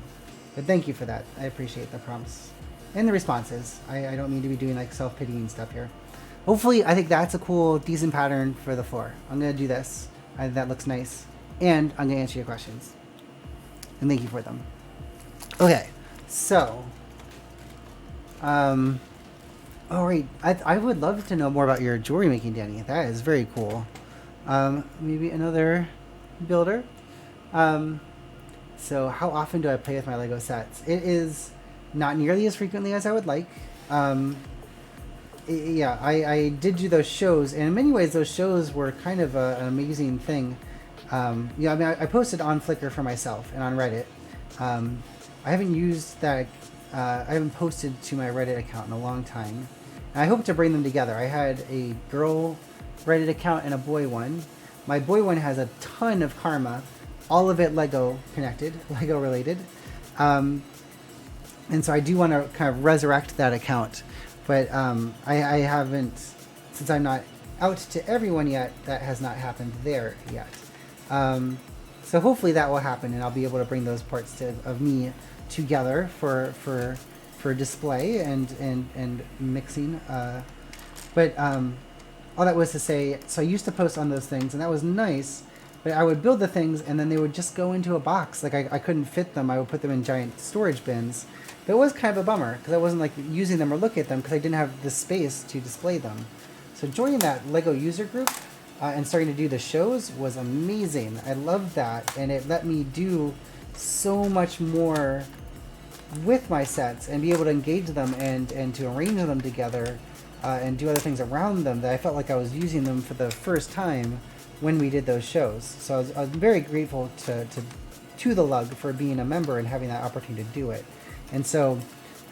But thank you for that. I appreciate the prompts and the responses. I don't mean to be doing like self-pitying stuff here. Hopefully, I think that's a cool, decent pattern for the floor. I'm going to do this. That looks nice. And I'm going to answer your questions. And thank you for them. Okay, so... all right, I would love to know more about your jewelry making, Danny. That is very cool. Maybe another builder. So how often do I play with my Lego sets? It is not nearly as frequently as I would like. Yeah, I did do those shows, and in many ways those shows were kind of an amazing thing. Yeah, I mean, I posted on Flickr for myself and on Reddit. I haven't used that, I haven't posted to my Reddit account in a long time. And I hope to bring them together. I had a girl Reddit account and a boy one. My boy one has a ton of karma, all of it Lego connected, Lego related. And so I do want to kind of resurrect that account. But I haven't, since I'm not out to everyone yet, that has not happened there yet. So hopefully that will happen, and I'll be able to bring those parts of me together for display and mixing. But all that was to say, so I used to post on those things, and that was nice. But I would build the things, and then they would just go into a box. Like I couldn't fit them. I would put them in giant storage bins. But it was kind of a bummer because I wasn't like using them or looking at them because I didn't have the space to display them. So joining that Lego user group and starting to do the shows was amazing. I loved that, and it let me do so much more with my sets and be able to engage them and to arrange them together and do other things around them that I felt like I was using them for the first time when we did those shows. So I was very grateful to the Lug for being a member and having that opportunity to do it. And so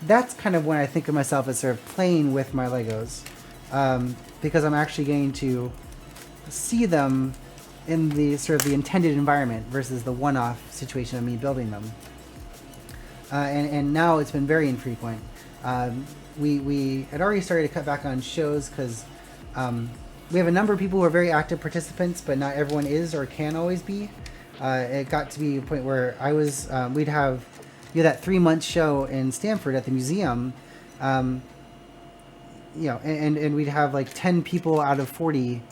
that's kind of when I think of myself as sort of playing with my Legos, because I'm actually getting to see them in the sort of the intended environment versus the one-off situation of me building them. And now it's been very infrequent. We had already started to cut back on shows because we have a number of people who are very active participants, but not everyone is or can always be. It got to be a point where I was, we'd have that 3-month show in Stanford at the museum, you know, and we'd have like 10 people out of 40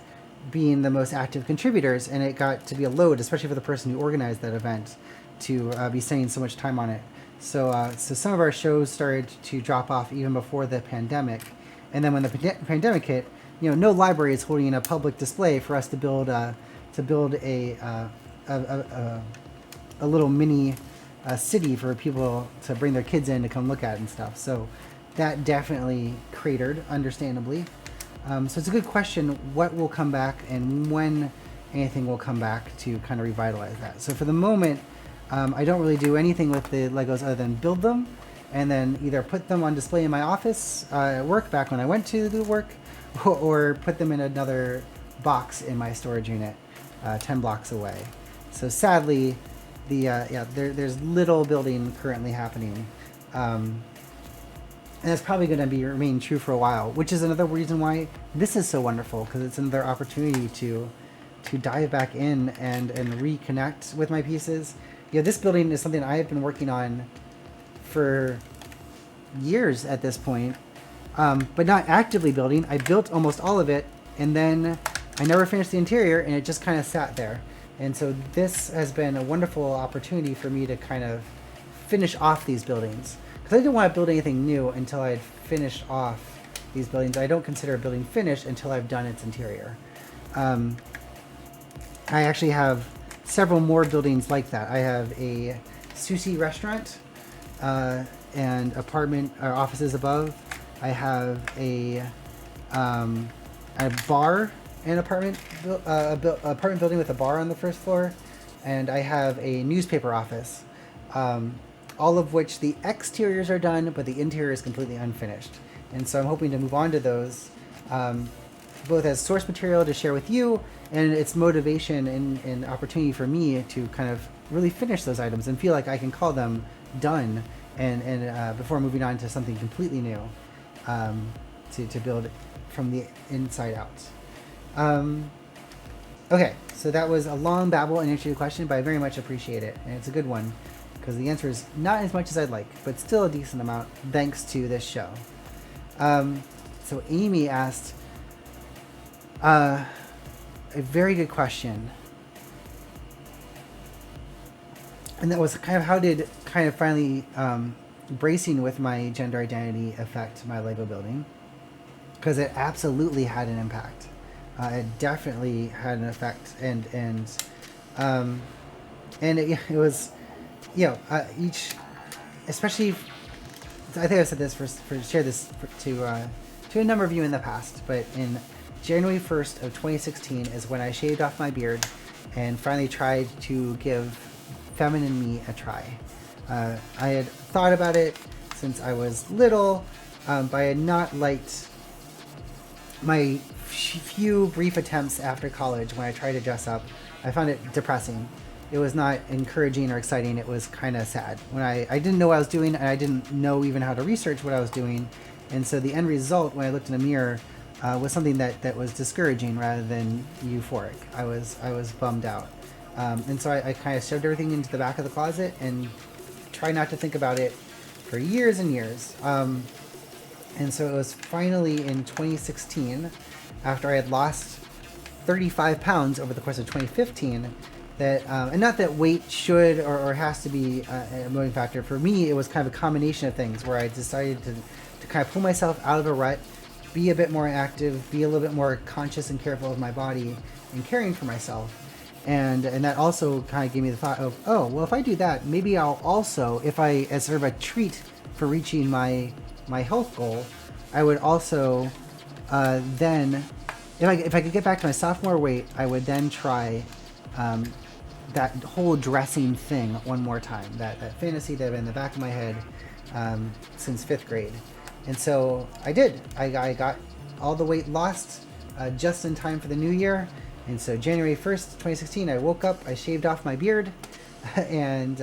being the most active contributors, and it got to be a load, especially for the person who organized that event, to be spending so much time on it. So some of our shows started to drop off even before the pandemic, and then when the pandemic hit, no library is holding a public display for us to build a little mini city for people to bring their kids in to come look at and stuff. So that definitely cratered, understandably. So it's a good question, what will come back and when anything will come back to kind of revitalize that. So for the moment, I don't really do anything with the Legos other than build them and then either put them on display in my office at work back when I went to do work, or put them in another box in my storage unit 10 blocks away. So sadly, there's little building currently happening. And that's probably going to remain true for a while, which is another reason why this is so wonderful, because it's another opportunity to dive back in and reconnect with my pieces. This building is something I have been working on for years at this point, but not actively building. I built almost all of it, and then I never finished the interior, and it just kind of sat there. And so this has been a wonderful opportunity for me to kind of finish off these buildings. Because I didn't want to build anything new until I had finished off these buildings. I don't consider a building finished until I've done its interior. I actually have several more buildings like that. I have a sushi restaurant and apartment or offices above. I have a bar and apartment building with a bar on the first floor, and I have a newspaper office. All of which the exteriors are done, but the interior is completely unfinished. And so I'm hoping to move on to those, both as source material to share with you, and it's motivation and opportunity for me to kind of really finish those items and feel like I can call them done, and before moving on to something completely new, to build from the inside out. Okay, so that was a long babble in answer to your question, but I very much appreciate it, and it's a good one, because the answer is not as much as I'd like, but still a decent amount thanks to this show. So Amy asked a very good question. And that was kind of, how did kind of finally bracing with my gender identity affect my Lego building? Because it absolutely had an impact. It definitely had an effect, and it was, each, especially, I think I've said this to a number of you in the past, but in January 1st of 2016 is when I shaved off my beard and finally tried to give feminine me a try. I had thought about it since I was little, but I had not liked my few brief attempts after college when I tried to dress up. I found it depressing. It was not encouraging or exciting. It was kind of sad. When I didn't know what I was doing, and I didn't know even how to research what I was doing. And so the end result, when I looked in the mirror, was something that was discouraging rather than euphoric. I was bummed out. And so I kind of shoved everything into the back of the closet and tried not to think about it for years and years. And so it was finally in 2016, after I had lost 35 pounds over the course of 2015, that, and not that weight should or has to be a motivating factor. For me, it was kind of a combination of things where I decided to kind of pull myself out of a rut, be a bit more active, be a little bit more conscious and careful of my body and caring for myself. And that also kind of gave me the thought of, oh, well, if I do that, maybe I'll also, if I, as sort of a treat for reaching my health goal, I would also then, if I could get back to my sophomore weight, I would then try that whole dressing thing one more time, that fantasy that had been in the back of my head since 5th grade. And so I did. I got all the weight lost just in time for the new year. And so January 1st, 2016, I woke up, I shaved off my beard and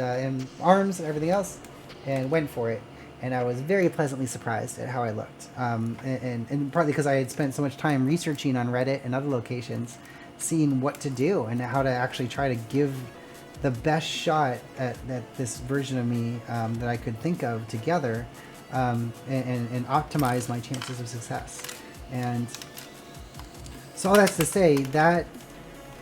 arms and everything else and went for it. And I was very pleasantly surprised at how I looked. And partly because I had spent so much time researching on Reddit and other locations, seeing what to do and how to actually try to give the best shot at this version of me that I could think of together, and optimize my chances of success. And So all that's to say that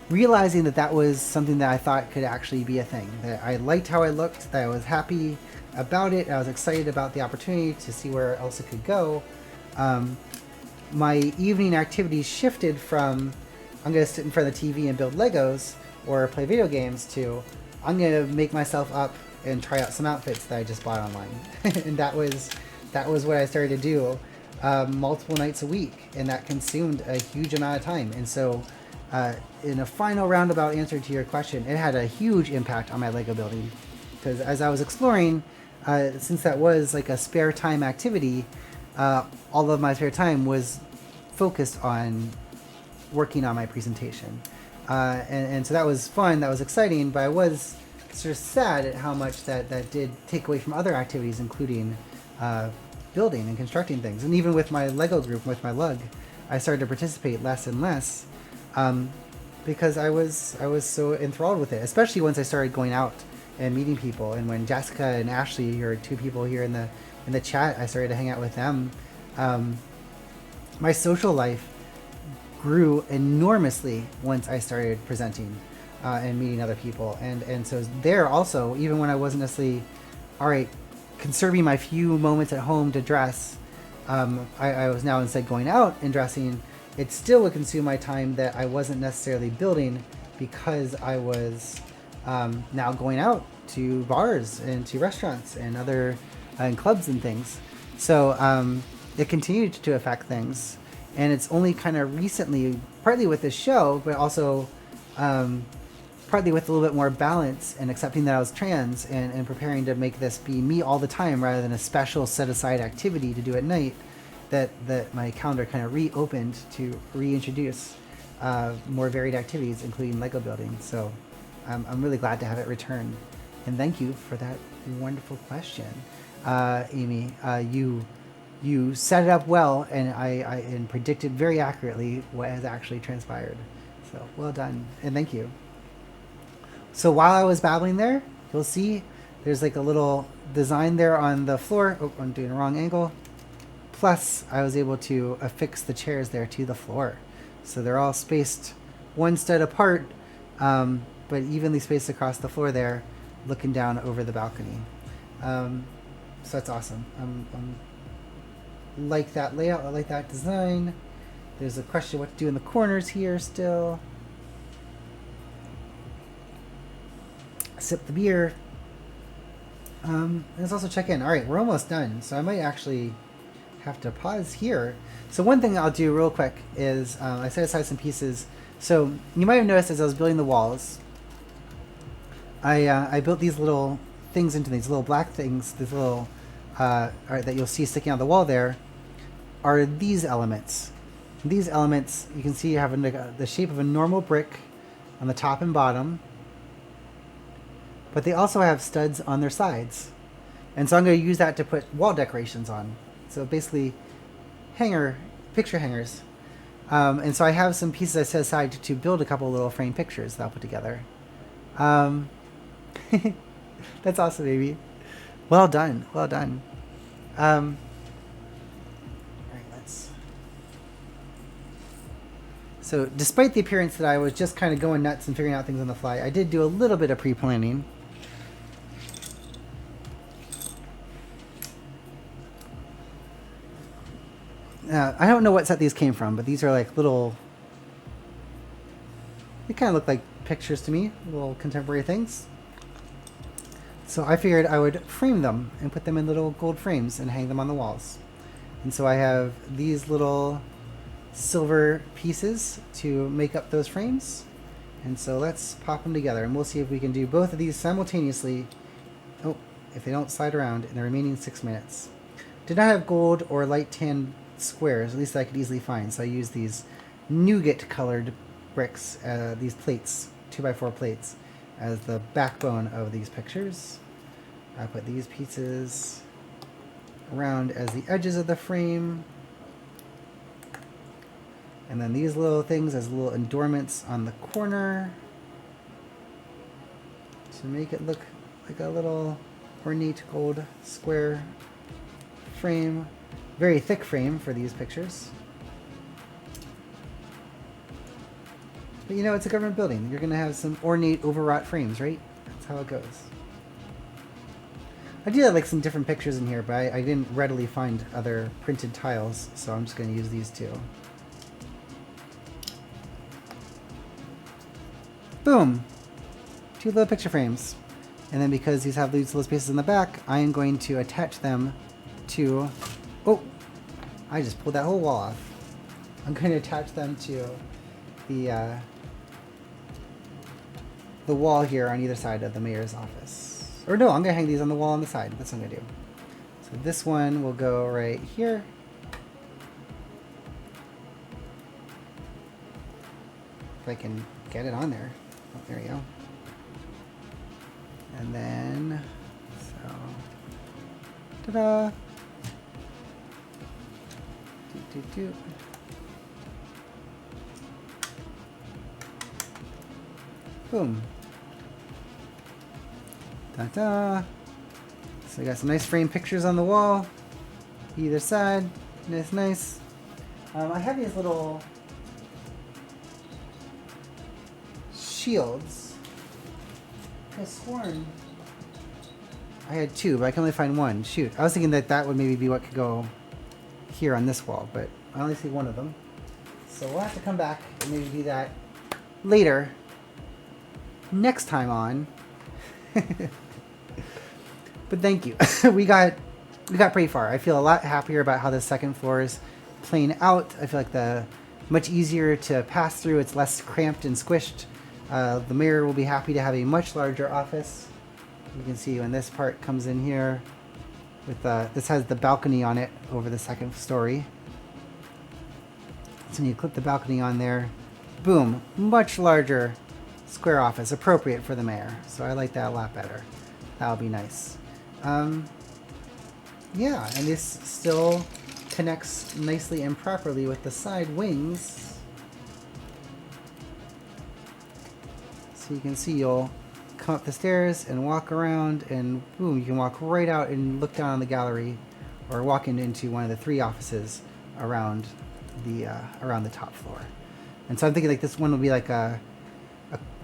realizing that that was something that I thought could actually be a thing, that I liked how I looked, that I was happy about it, I was excited about the opportunity to see where else it could go. My evening activities shifted from I'm going to sit in front of the TV and build Legos or play video games to I'm going to make myself up and try out some outfits that I just bought online. And that was what I started to do multiple nights a week, and that consumed a huge amount of time. And so in a final roundabout answer to your question, it had a huge impact on my Lego building, because as I was exploring, since that was like a spare time activity, all of my spare time was focused on working on my presentation. And so that was fun, that was exciting, but I was sort of sad at how much that did take away from other activities, including building and constructing things. And even with my Lego group, with my lug, I started to participate less and less because I was so enthralled with it, especially once I started going out and meeting people. And when Jessica and Ashley, who are two people here in the chat, I started to hang out with them. My social life grew enormously once I started presenting and meeting other people. And so there also, even when I wasn't necessarily, all right, conserving my few moments at home to dress, I was now instead going out and dressing. It still would consume my time that I wasn't necessarily building, because I was now going out to bars and to restaurants and other and clubs and things. So it continued to affect things. And it's only kind of recently, partly with this show, but also partly with a little bit more balance and accepting that I was trans and preparing to make this be me all the time rather than a special set-aside activity to do at night, that my calendar kind of reopened to reintroduce more varied activities, including Lego building. So I'm really glad to have it return. And thank you for that wonderful question, Amy. You set it up well, and I predicted very accurately what has actually transpired. So well done, and thank you. So while I was babbling there, you'll see there's like a little design there on the floor. Oh, I'm doing the wrong angle. Plus, I was able to affix the chairs there to the floor. So they're all spaced one stud apart, but evenly spaced across the floor there, looking down over the balcony. So that's awesome. Like that layout, I like that design. There's a question what to do in the corners here still. Sip the beer. Let's also check in. All right, we're almost done, so I might actually have to pause here. So one thing I'll do real quick is I set aside some pieces. So you might have noticed as I was building the walls, I built these little things into these little black things, these little that you'll see sticking out the wall there, are these elements. These elements, you can see, have the shape of a normal brick on the top and bottom, but they also have studs on their sides. And so I'm going to use that to put wall decorations on. So basically, picture hangers. And so I have some pieces I set aside to build a couple little frame pictures that I'll put together. That's awesome, baby. Well done, well done. All right, So despite the appearance that I was just kind of going nuts and figuring out things on the fly, I did do a little bit of pre-planning. I don't know what set these came from, but these are like little... They kind of look like pictures to me, little contemporary things. So I figured I would frame them and put them in little gold frames and hang them on the walls. And so I have these little silver pieces to make up those frames. And so let's pop them together, and we'll see if we can do both of these simultaneously. Oh, if they don't slide around in the remaining 6 minutes. Did not have gold or light tan squares, at least I could easily find. So I used these nougat colored bricks, these plates, 2x4 plates, as the backbone of these pictures. I put these pieces around as the edges of the frame. And then these little things as little adornments on the corner to make it look like a little ornate gold square frame. Very thick frame for these pictures. But you know, it's a government building. You're going to have some ornate, overwrought frames, right? That's how it goes. I do have like some different pictures in here, but I didn't readily find other printed tiles, so I'm just going to use these two. Boom! 2 little picture frames. And then because these have these little spaces in the back, I am going to attach them to... Oh! I just pulled that whole wall off. I'm going to attach them to the wall here on either side of the mayor's office. Or no, I'm going to hang these on the wall on the side. That's what I'm going to do. So this one will go right here. If I can get it on there. Oh, there you go. And then, so, ta-da! Do. Boom. Ta-da! So we got some nice framed pictures on the wall, either side. Nice. I have these little shields. I could have sworn I had 2, but I can only find 1. Shoot. I was thinking that would maybe be what could go here on this wall, but I only see 1 of them. So we'll have to come back and maybe do that later. Next time on. But thank you. we got pretty far. I feel a lot happier about how the second floor is playing out. I feel like the much easier to pass through. It's less cramped and squished. The mayor will be happy to have a much larger office. You can see when this part comes in here with this has the balcony on it over the second story. So when you clip the balcony on there, boom, much larger square office, appropriate for the mayor. So I like that a lot better. That'll be nice. Yeah, and this still connects nicely and properly with the side wings. So you can see you'll come up the stairs and walk around, and boom, you can walk right out and look down on the gallery, or walk into one of the 3 offices around the top floor. And so I'm thinking like this one will be like a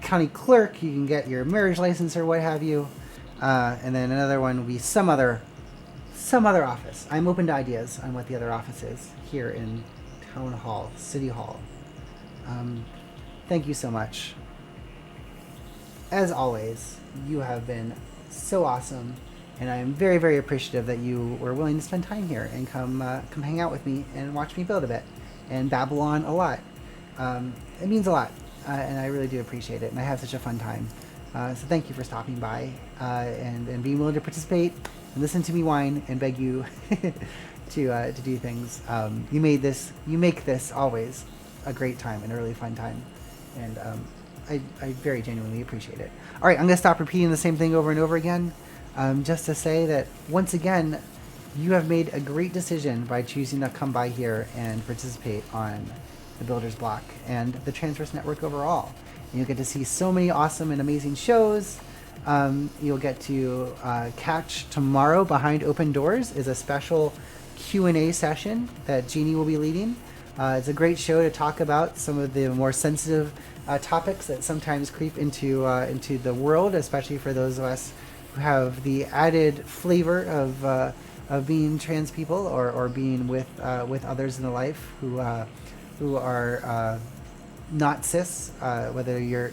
county clerk. You can get your marriage license or what have you, and then another one will be some other office. I'm open to ideas on what the other office is here in Town Hall, City Hall. Thank you so much. As always, you have been so awesome, and I am very, very appreciative that you were willing to spend time here and come hang out with me and watch me build a bit and babble on a lot. It means a lot, and I really do appreciate it, and I have such a fun time. So thank you for stopping by and being willing to participate and listen to me whine and beg you to do things. You make this always a great time and a really fun time, and I very genuinely appreciate it. All right, I'm going to stop repeating the same thing over and over again, just to say that once again, you have made a great decision by choosing to come by here and participate on the Builder's Block and the Transverse Network overall. And you'll get to see so many awesome and amazing shows. You'll get to catch tomorrow Behind Open Doors is a special Q&A session that Jeannie will be leading. It's a great show to talk about some of the more sensitive topics that sometimes creep into the world, especially for those of us who have the added flavor of being trans people or being with others in the life who are not cis, whether you're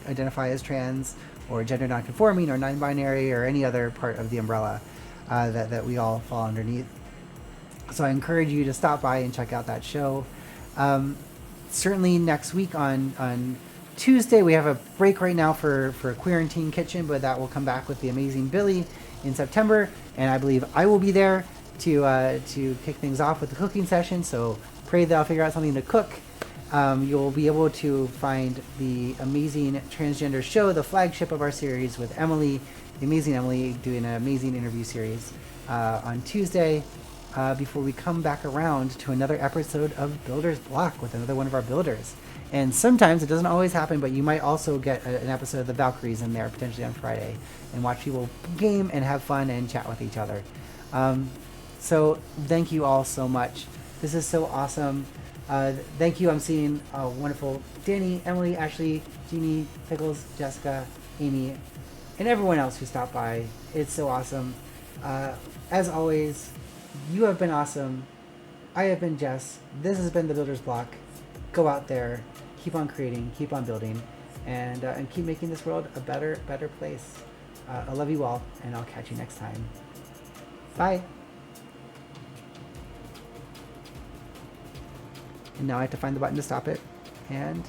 identify as trans or gender nonconforming or non-binary or any other part of the umbrella that we all fall underneath. So I encourage you to stop by and check out that show. Certainly next week on Tuesday, we have a break right now for Queer and Teen Kitchen, but that will come back with the amazing Billy in September, and I believe I will be there to kick things off with the cooking session. So pray that I'll figure out something to cook. You'll be able to find the amazing transgender show, the flagship of our series, with Emily, the amazing Emily, doing an amazing interview series on Tuesday. Before we come back around to another episode of Builder's Block with another one of our builders. And sometimes, it doesn't always happen, but you might also get an episode of the Valkyries in there, potentially on Friday, and watch people game and have fun and chat with each other. So thank you all so much. This is so awesome. Thank you. I'm seeing wonderful Danny, Emily, Ashley, Jeannie, Pickles, Jessica, Amy, and everyone else who stopped by. It's so awesome. As always, you have been awesome. I have been Jess. This has been the Builder's Block. Go out there, keep on creating, keep on building, and keep making this world a better place. I love you all, and I'll catch you next time. Bye. And now I have to find the button to stop it, and